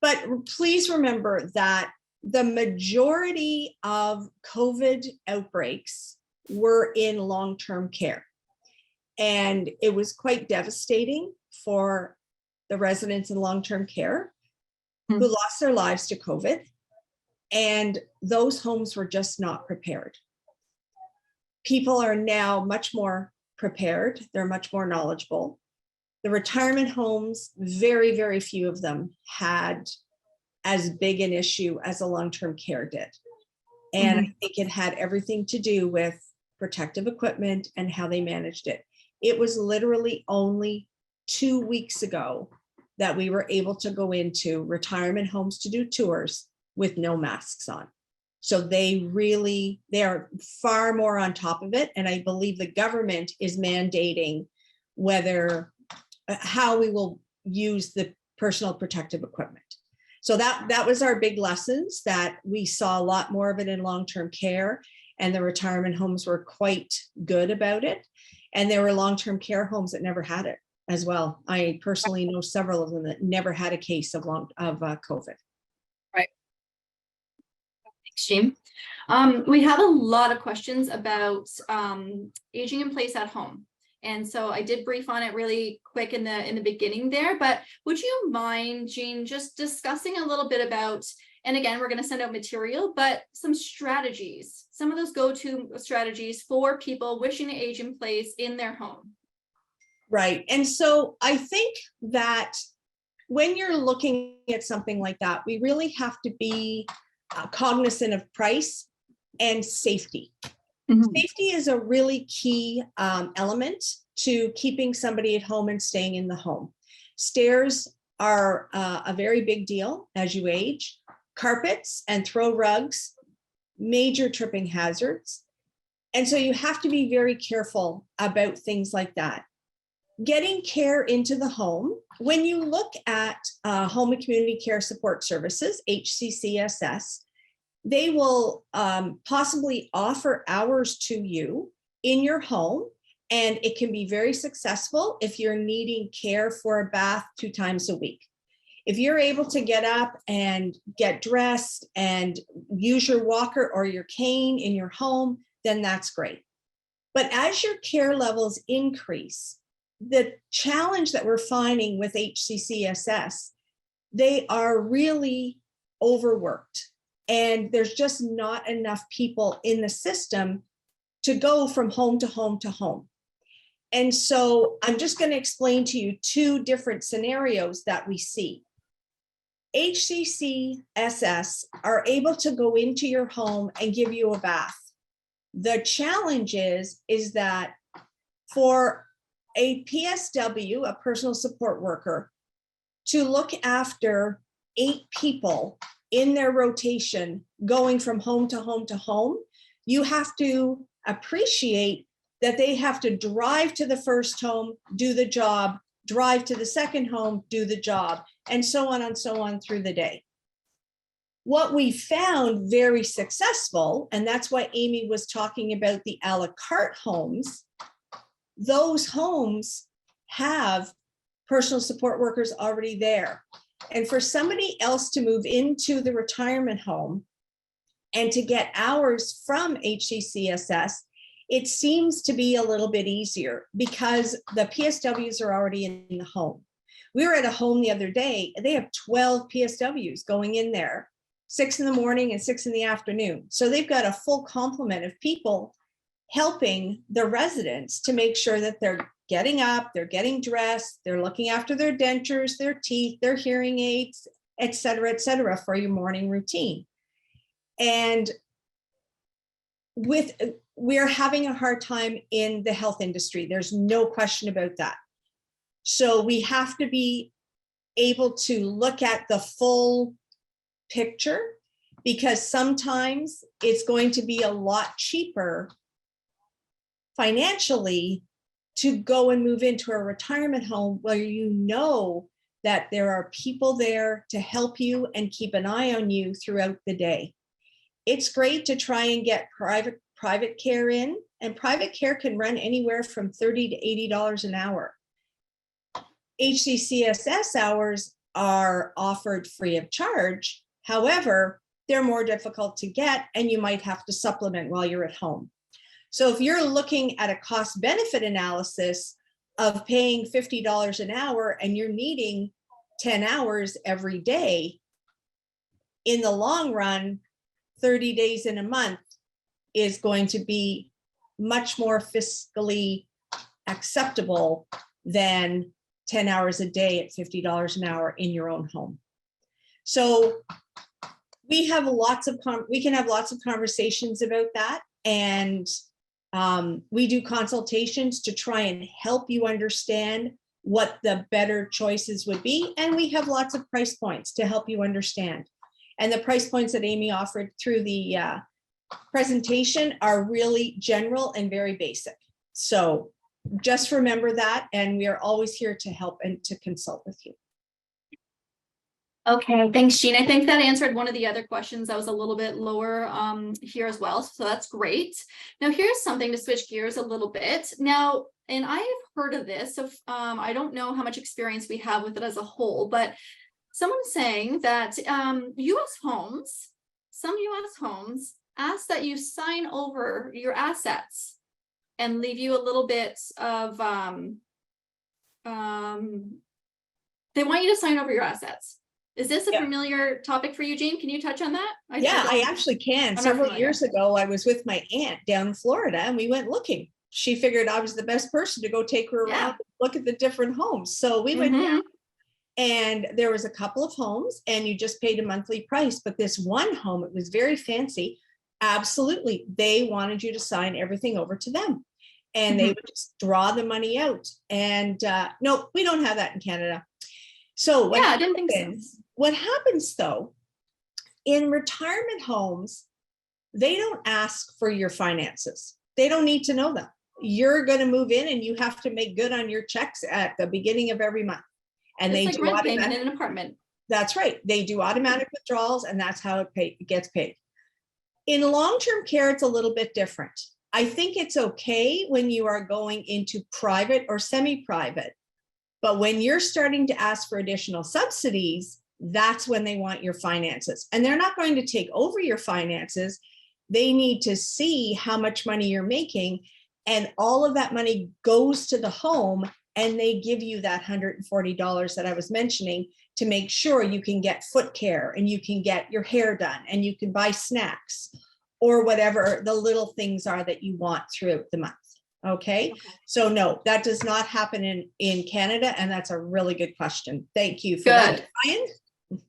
But please remember that the majority of COVID outbreaks were in long-term care. And it was quite devastating for the residents in long-term care who lost their lives to COVID. And those homes were just not prepared. People are now much more prepared. They're much more knowledgeable. The retirement homes, very, very few of them had as big an issue as a long-term care did. And I think it had everything to do with protective equipment and how they managed it. It was literally only 2 weeks ago that we were able to go into retirement homes to do tours with no masks on. So they are far more on top of it. And I believe the government is mandating how we will use the personal protective equipment. So that was our big lessons, that we saw a lot more of it in long-term care, and the retirement homes were quite good about it. And there were long-term care homes that never had it as well. I personally know several of them that never had a case of COVID. Right. Thanks, Jean. We have a lot of questions about aging in place at home. And so I did brief on it really quick in the beginning there, but would you mind, Jean, just discussing a little bit about, and again, we're going to send out material, but some strategies, some of those go-to strategies for people wishing to age in place in their home. Right. And so I think that when you're looking at something like that, we really have to be cognizant of price and safety. Safety is a really key element to keeping somebody at home and staying in the home. Stairs are a very big deal as you age. Carpets and throw rugs, major tripping hazards. And so you have to be very careful about things like that. Getting care into the home. When you look at Home and Community Care Support Services, HCCSS, they will possibly offer hours to you in your home, and it can be very successful if you're needing care for a bath 2 times a week. If you're able to get up and get dressed and use your walker or your cane in your home, then that's great. But as your care levels increase, the challenge that we're finding with HCCSS, they are really overworked. And there's just not enough people in the system to go from home to home to home. And so I'm just going to explain to you two different scenarios that we see. HCCSS are able to go into your home and give you a bath. The challenge is that for a PSW, a personal support worker, to look after 8 people in their rotation going from home to home to home, you have to appreciate that they have to drive to the first home, do the job, drive to the second home, do the job, and so on through the day. What we found very successful, and that's why Amy was talking about the a la carte homes, those homes have personal support workers already there. And for somebody else to move into the retirement home and to get hours from HCCSS, it seems to be a little bit easier because the PSWs are already in the home. We were at a home the other day, and they have 12 PSWs going in there, 6 in the morning and 6 in the afternoon. So they've got a full complement of people helping the residents to make sure that they're getting up, they're getting dressed, they're looking after their dentures, their teeth, their hearing aids, et cetera, for your morning routine. And we're having a hard time in the health industry. There's no question about that. So we have to be able to look at the full picture, because sometimes it's going to be a lot cheaper financially to go and move into a retirement home where you know that there are people there to help you and keep an eye on you throughout the day. It's great to try and get private care in, and private care can run anywhere from $30 to $80 an hour. HCCSS hours are offered free of charge. However, they're more difficult to get, and you might have to supplement while you're at home. So if you're looking at a cost benefit analysis of paying $50 an hour and you're needing 10 hours every day, in the long run, 30 days in a month is going to be much more fiscally acceptable than 10 hours a day at $50 an hour in your own home. So we can have lots of conversations about that. And we do consultations to try and help you understand what the better choices would be. And we have lots of price points to help you understand. And the price points that Amy offered through the presentation are really general and very basic. So just remember that, and we are always here to help and to consult with you. Okay, thanks, Jean. I think that answered one of the other questions that was a little bit lower here as well. So that's great. Now here's something to switch gears a little bit. Now, and I have heard of this, so I don't know how much experience we have with it as a whole, but someone's saying that some US homes ask that you sign over your assets and leave you a little bit of, they want you to sign over your assets. Is this a familiar topic for you, Jean? Can you touch on that? I actually can. Several years ago, I was with my aunt down in Florida and we went looking. She figured I was the best person to go take her around and look at the different homes. So we went down, and there was a couple of homes and you just paid a monthly price. But this one home, it was very fancy. Absolutely. They wanted you to sign everything over to them, and they would just draw the money out. And no, we don't have that in Canada. So what happens though, in retirement homes, they don't ask for your finances. They don't need to know them. You're going to move in and you have to make good on your checks at the beginning of every month. And it's they like do rent payment in an apartment. That's right. They do automatic withdrawals, and that's how it gets paid. In long-term care, it's a little bit different. I think it's okay when you are going into private or semi-private But when you're starting to ask for additional subsidies, that's when they want your finances. And they're not going to take over your finances. They need to see how much money you're making. And all of that money goes to the home, and they give you that $140 that I was mentioning to make sure you can get foot care and you can get your hair done and you can buy snacks or whatever the little things are that you want throughout the month. Okay. So no, that does not happen in Canada. And that's a really good question. Thank you for that, Brian.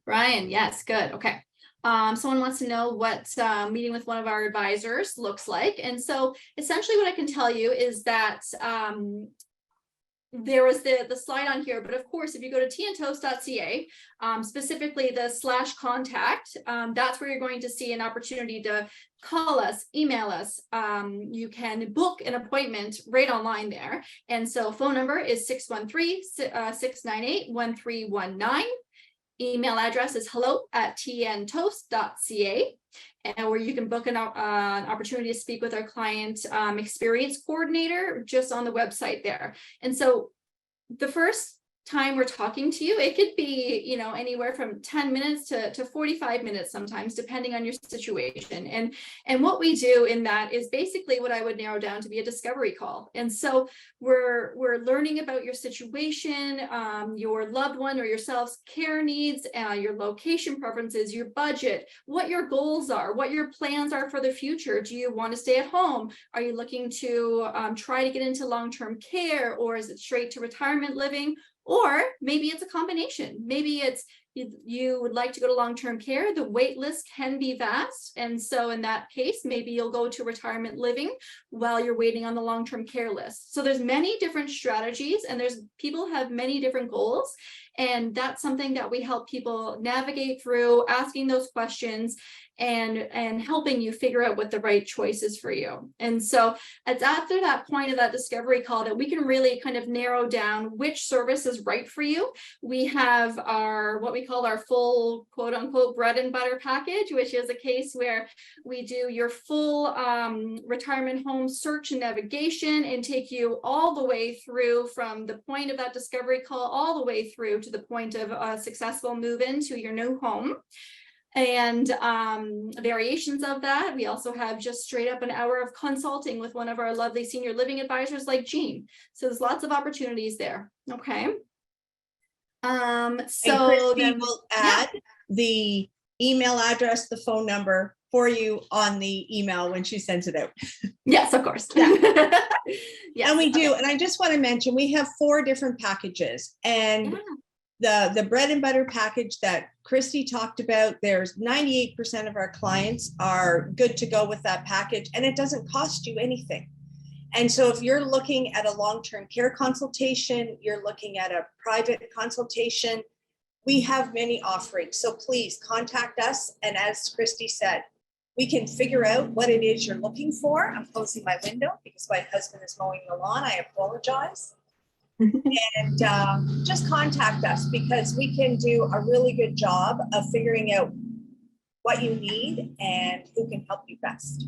Brian, yes, good. Okay. Someone wants to know what meeting with one of our advisors looks like. And so essentially what I can tell you is that there was the slide on here, but of course, if you go to teaandtoast.ca, specifically the /contact, that's where you're going to see an opportunity to call us, email us. You can book an appointment right online there. And so phone number is 613-698-1319. Email address is hello@teaandtoast.ca, and where you can book an opportunity to speak with our client experience coordinator just on the website there. And so the first time we're talking to you, it could be, you know, anywhere from 10 minutes to 45 minutes sometimes, depending on your situation. And what we do in that is basically what I would narrow down to be a discovery call. And so we're learning about your situation, your loved one or yourself's care needs, your location preferences, your budget, what your goals are, what your plans are for the future. Do you want to stay at home? Are you looking to try to get into long-term care, or is it straight to retirement living? Or maybe it's a combination. Maybe it's you would like to go to long-term care. The wait list can be vast. And so in that case, maybe you'll go to retirement living while you're waiting on the long-term care list. So there's many different strategies, and people have many different goals. And that's something that we help people navigate through, asking those questions and helping you figure out what the right choice is for you. And so it's after that point of that discovery call that we can really kind of narrow down which service is right for you. We have what we call our full quote unquote bread and butter package, which is a case where we do your full retirement home search and navigation and take you all the way through from the point of that discovery call all the way through to the point of a successful move into your new home. And variations of that, we also have just straight up an hour of consulting with one of our lovely senior living advisors like Jean. So there's lots of opportunities there. Okay. So and Christy will add the email address, the phone number for you on the email when she sends it out. Yes, of course. Yeah. Yes, and we do. And I just want to mention, we have 4 different packages, and the bread and butter package that Christy talked about, there's 98% of our clients are good to go with that package, and it doesn't cost you anything. And so if you're looking at a long-term care consultation, you're looking at a private consultation, we have many offerings. So please contact us. And as Christy said, we can figure out what it is you're looking for. I'm closing my window because my husband is mowing the lawn. I apologize. And just contact us, because we can do a really good job of figuring out what you need and who can help you best.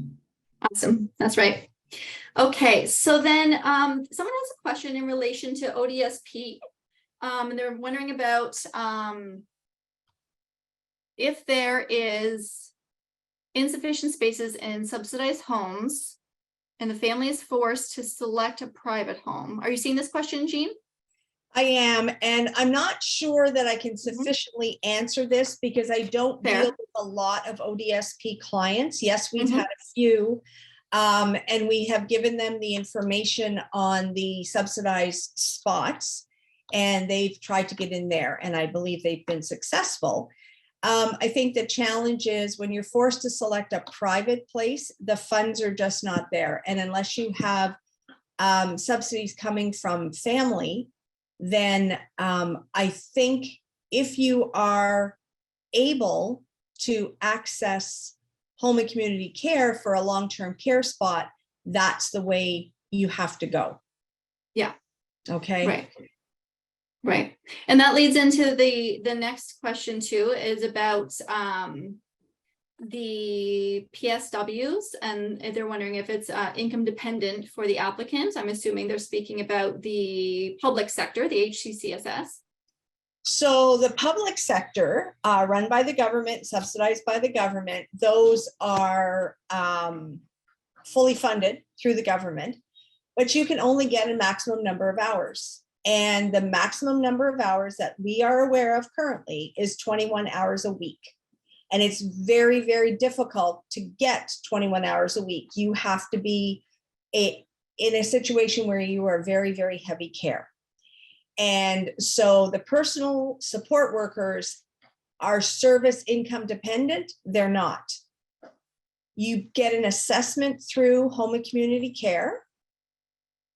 Awesome. That's right. Okay. So then someone has a question in relation to ODSP. And they're wondering about if there is insufficient spaces in subsidized homes and the family is forced to select a private home. Are you seeing this question, Jean? I am, and I'm not sure that I can sufficiently answer this because I don't deal with a lot of ODSP clients. Yes, we've had a few, and we have given them the information on the subsidized spots, and they've tried to get in there, and I believe they've been successful. I think the challenge is when you're forced to select a private place, the funds are just not there. And unless you have subsidies coming from family, then I think if you are able to access home and community care for a long-term care spot, that's the way you have to go. Yeah. Okay. Right. Right. And that leads into the next question too, is about the PSWs, and they're wondering if it's income dependent for the applicant. I'm assuming they're speaking about the public sector, the HCCSS. So the public sector, run by the government, subsidized by the government, those are fully funded through the government, but you can only get a maximum number of hours. And the maximum number of hours that we are aware of currently is 21 hours a week. And it's very, very difficult to get 21 hours a week. You have to be in a situation where you are very, very heavy care. And so the personal support workers are service income dependent. They're not. You get an assessment through home and community care.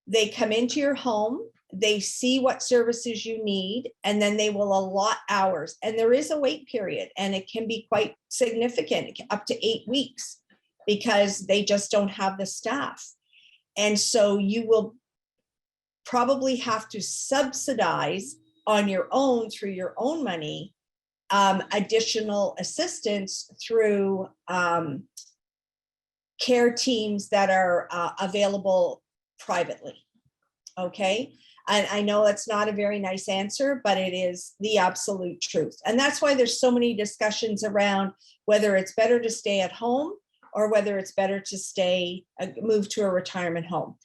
They come into your home, they see what services you need, and then they will allot hours. And there is a wait period, and it can be quite significant, up to 8 weeks, because they just don't have the staff. And so you will probably have to subsidize on your own, through your own money, additional assistance through care teams that are available privately. Okay. And I know that's not a very nice answer, but it is the absolute truth. And that's why there's so many discussions around whether it's better to stay at home or whether it's better to stay, move to a retirement home.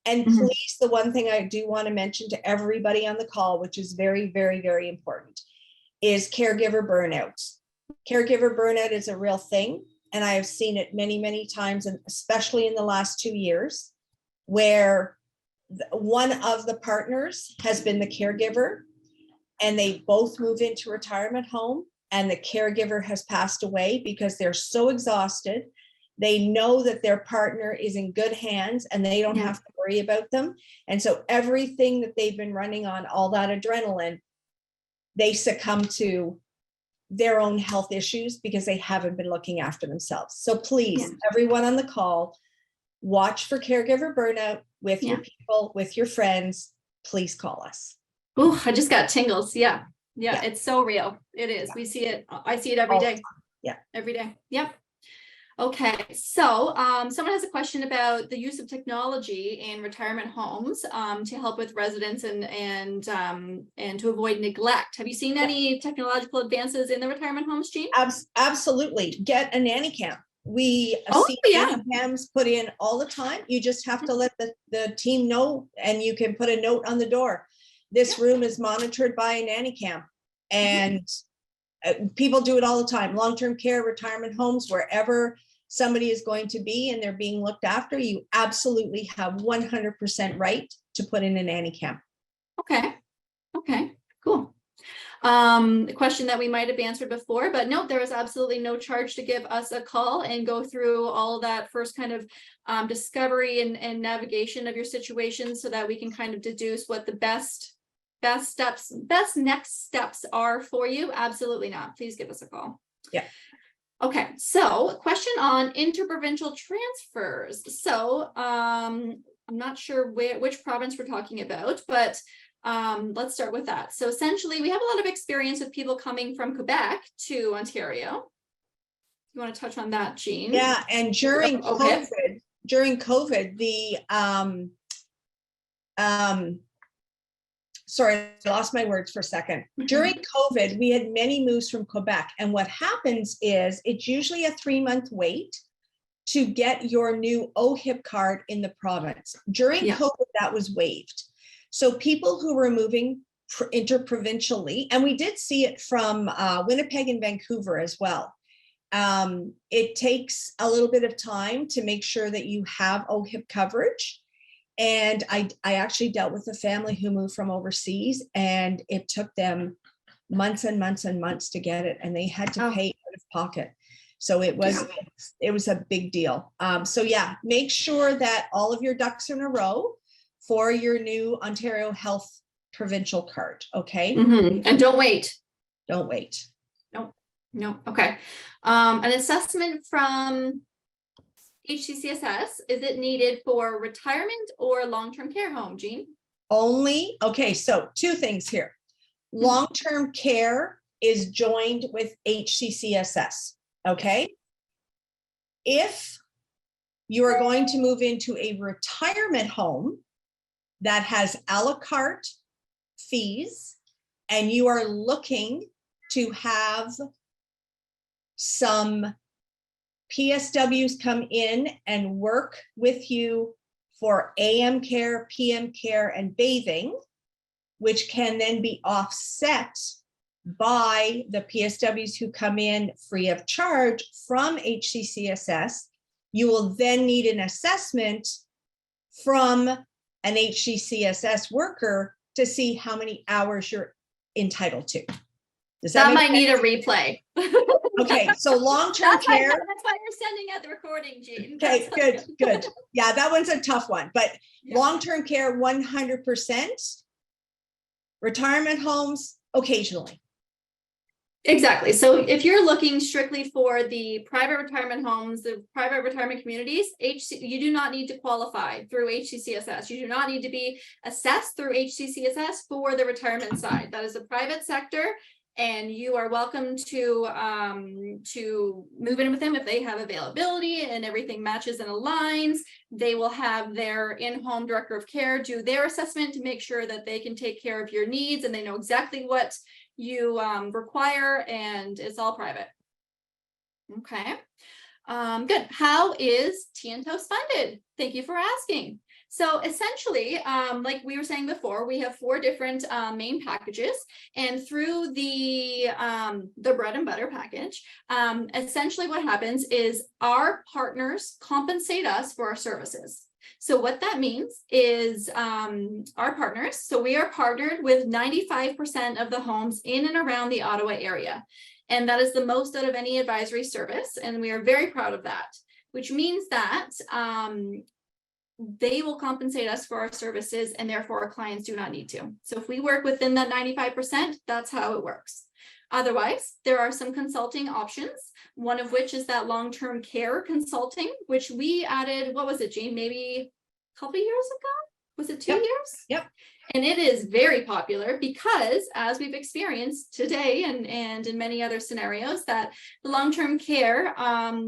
And please, the one thing I do want to mention to everybody on the call, which is very, very, very important, is caregiver burnout. Caregiver burnout is a real thing. And I have seen it many, many times, and especially in the last 2 years, where one of the partners has been the caregiver, and they both move into retirement home, and the caregiver has passed away because they're so exhausted. They know that their partner is in good hands and they don't have to worry about them. And so everything that they've been running on, all that adrenaline, they succumb to their own health issues because they haven't been looking after themselves. So please, everyone on the call, watch for caregiver burnout with your people, with your friends. Please call us. Oh, I just got tingles. Yeah. It's so real. It is. We see it. I see it every day. Yeah. Every day. Yep. Okay, so someone has a question about the use of technology in retirement homes to help with residents and to avoid neglect. Have you seen any technological advances in the retirement homes, Jean? Absolutely. Get a nanny cam. We see nanny cams put in all the time. You just have to let the team know, and you can put a note on the door. This room is monitored by a nanny cam, and people do it all the time. Long-term care, retirement homes, wherever somebody is going to be and they're being looked after, you absolutely have 100% right to put in a nanny cam. Okay, cool. A question that we might have answered before, but no, there is absolutely no charge to give us a call and go through all that first kind of discovery and navigation of your situation, so that we can kind of deduce what the best next steps are for you. Absolutely not. Please give us a call. Yeah. Okay, so question on interprovincial transfers. So I'm not sure which province we're talking about, but let's start with that. So essentially, we have a lot of experience with people coming from Quebec to Ontario. You want to touch on that, Jean? Yeah, and during COVID, the sorry, I lost my words for a second. During COVID, we had many moves from Quebec. And what happens is it's usually a 3-month wait to get your new OHIP card in the province. During COVID, that was waived. So people who were moving interprovincially, and we did see it from Winnipeg and Vancouver as well. It takes a little bit of time to make sure that you have OHIP coverage. And I actually dealt with a family who moved from overseas, and it took them months and months and months to get it, and they had to pay out of pocket. So it was a big deal. So yeah, make sure that all of your ducks are in a row for your new Ontario Health provincial card. Okay. And don't wait. Don't wait. No. Okay. An assessment from HCCSS, is it needed for retirement or long-term care home, Jean? Only, okay, so 2 things here. Long-term care is joined with HCCSS, okay? If you are going to move into a retirement home that has a la carte fees, and you are looking to have some PSWs come in and work with you for AM care, PM care, and bathing, which can then be offset by the PSWs who come in free of charge from HCCSS, you will then need an assessment from an HCCSS worker to see how many hours you're entitled to. Does That make might need a sense? replay. Okay, so long-term care. That's why you're sending out the recording, Jean. Okay, good. Yeah, that one's a tough one, but Yeah. long-term care, 100%. Retirement homes, occasionally. Exactly. So if you're looking strictly for the private retirement homes, the private retirement communities, you do not need to qualify through HCCSS. You do not need to be assessed through HCCSS for the retirement side. That is a private sector, and you are welcome to move in with them if they have availability and everything matches and aligns. They will have their in-home director of care do their assessment to make sure that they can take care of your needs and they know exactly what you require, and it's all private. Okay, good. How is Tea and Toast funded? Thank you for asking. So essentially, like we were saying before, we have 4 different main packages, and through the bread and butter package, essentially what happens is our partners compensate us for our services. So what that means is our partners, so we are partnered with 95% of the homes in and around the Ottawa area. And that is the most out of any advisory service. And we are very proud of that, which means that they will compensate us for our services, and therefore our clients do not need to. So if we work within that 95%, that's how it works. Otherwise, there are some consulting options, one of which is that long-term care consulting, which we added, what was it, Jane, maybe a couple of years ago? Was it 2 years? Yep. And it is very popular because, as we've experienced today and in many other scenarios, that the long-term care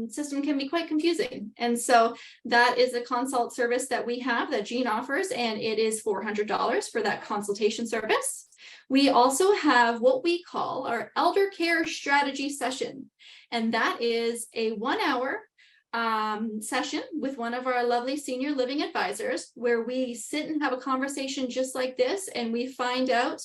system can be quite confusing. And so that is a consult service that we have that Jean offers, and it is $400 for that consultation service. We also have what we call our Eldercare strategy session, and that is a 1-hour session with one of our lovely senior living advisors, where we sit and have a conversation just like this, and we find out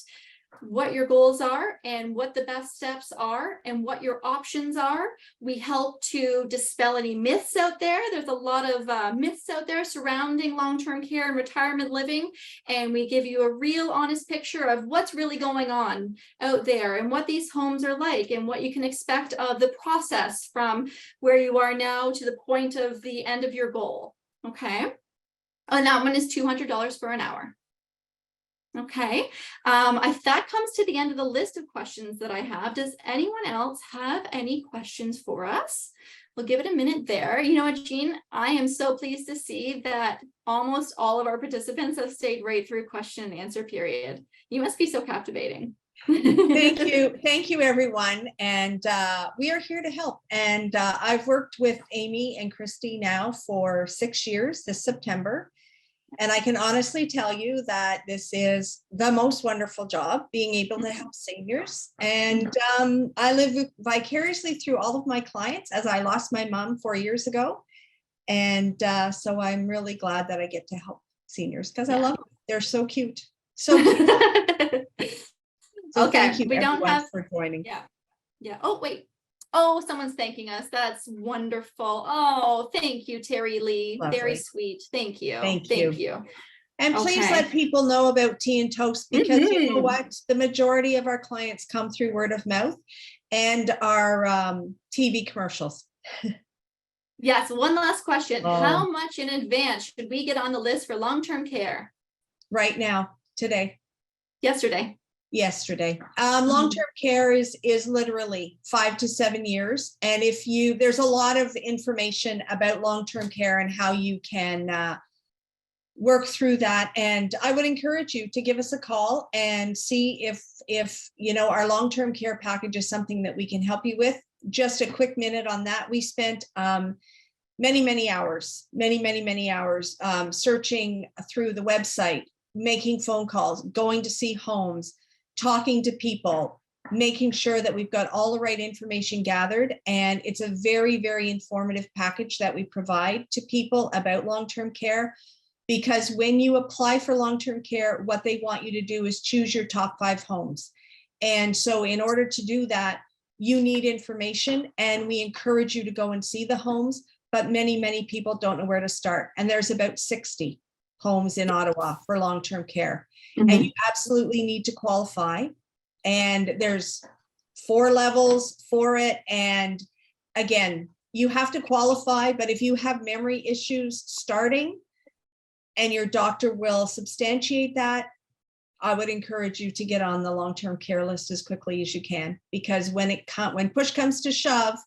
what your goals are and what the best steps are and what your options are. We help to dispel any myths out there. There's a lot of myths out there surrounding long-term care and retirement living, and we give you a real honest picture of what's really going on out there and what these homes are like and what you can expect of the process from where you are now to the point of the end of your goal. Okay, and that one is $200 for an hour. Okay, that comes to the end of the list of questions that I have. Does anyone else have any questions for us? We'll give it a minute there. You know what, Jean, I am so pleased to see that almost all of our participants have stayed right through question and answer period. You must be so captivating. Thank you, everyone. And we are here to help. And I've worked with Amy and Christy now for 6 years this September. And I can honestly tell you that this is the most wonderful job, being able to help seniors. And I live vicariously through all of my clients, as I lost my mom 4 years ago. And so I'm really glad that I get to help seniors, because I love them. They're so cute. So cute. So okay, thank you, we don't have for joining. Yeah. Oh, wait. Oh, someone's thanking us. That's wonderful. Oh, thank you, Terry Lee. Lovely. Very sweet. Thank you. Thank you. And please Okay. let people know about Tea and Toast, because you know what? The majority of our clients come through word of mouth and our TV commercials. Yes. One last question. How much in advance should we get on the list for long-term care? Right now, today. Yesterday. Long-term care is literally 5 to 7 years. And there's a lot of information about long-term care and how you can work through that. And I would encourage you to give us a call and see if our long-term care package is something that we can help you with. Just a quick minute on that. We spent many hours, many hours, searching through the website, making phone calls, going to see homes, talking to people, making sure that we've got all the right information gathered. And it's a very informative package that we provide to people about long-term care. Because when you apply for long-term care, what they want you to do is choose your top 5 homes. And so in order to do that, you need information, and we encourage you to go and see the homes, but many people don't know where to start. And there's about 60 homes in Ottawa for long-term care. Mhm. And you absolutely need to qualify. And there's 4 levels for it. And again, you have to qualify, but if you have memory issues starting and your doctor will substantiate that, I would encourage you to get on the long-term care list as quickly as you can, because when push comes to shove,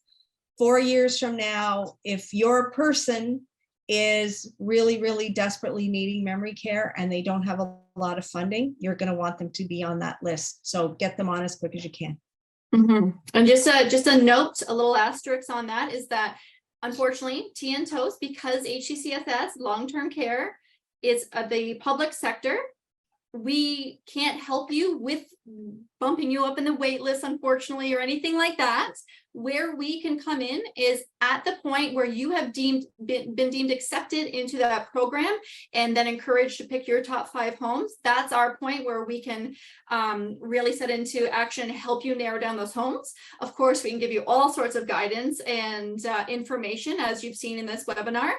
4 years from now, if your person is really desperately needing memory care and they don't have a lot of funding, you're going to want them to be on that list. So get them on as quick as you can. Mhm. And just a note, a little asterisk on that is that unfortunately, tea and toast, because HCCSS long-term care is the public sector, we can't help you with bumping you up in the wait list, unfortunately, or anything like that. Where we can come in is at the point where you have been deemed accepted into that program and then encouraged to pick your top 5 homes. That's our point where we can really set into action and help you narrow down those homes. Of course, we can give you all sorts of guidance and information, as you've seen in this webinar,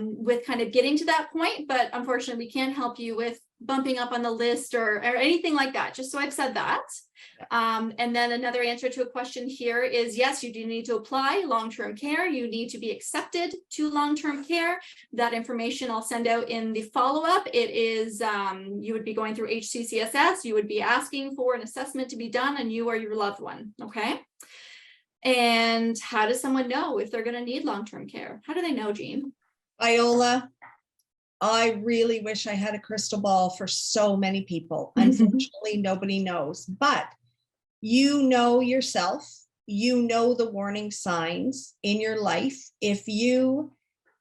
with kind of getting to that point. But unfortunately, we can't help you with bumping up on the list or anything like that, just so I've said that. And then another answer to a question here is, yes, you do need to apply long-term care. You need to be accepted to long-term care. That information I'll send out in the follow-up. It is, you would be going through HCCSS. You would be asking for an assessment to be done, and you or your loved one, okay? And how does someone know if they're going to need long-term care? How do they know, Jean? Viola, I really wish I had a crystal ball for so many people. Unfortunately, nobody knows, but you know yourself, you know the warning signs in your life. If you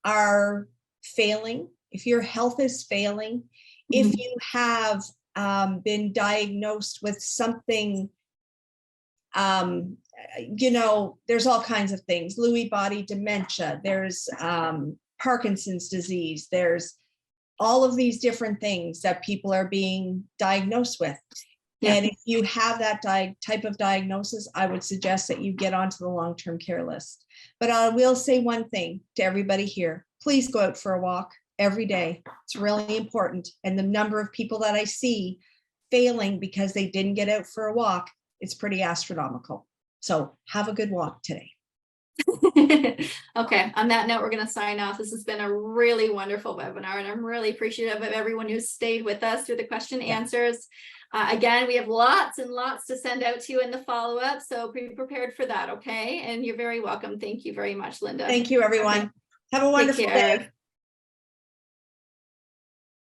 are failing, if your health is failing, if you have been diagnosed with something, there's all kinds of things, Lewy body dementia, there's Parkinson's disease, there's all of these different things that people are being diagnosed with. Yeah. And if you have that type of diagnosis, I would suggest that you get onto the long-term care list. But I will say one thing to everybody here, please go out for a walk every day. It's really important. And the number of people that I see failing because they didn't get out for a walk, it's pretty astronomical. So have a good walk today. Okay, on that note, we're going to sign off. This has been a really wonderful webinar, and I'm really appreciative of everyone who's stayed with us through the question answers. Again, we have lots and lots to send out to you in the follow-up, so be prepared for that, okay? And you're very welcome. Thank you very much, Linda. Thank you, everyone. Okay. Have a wonderful day.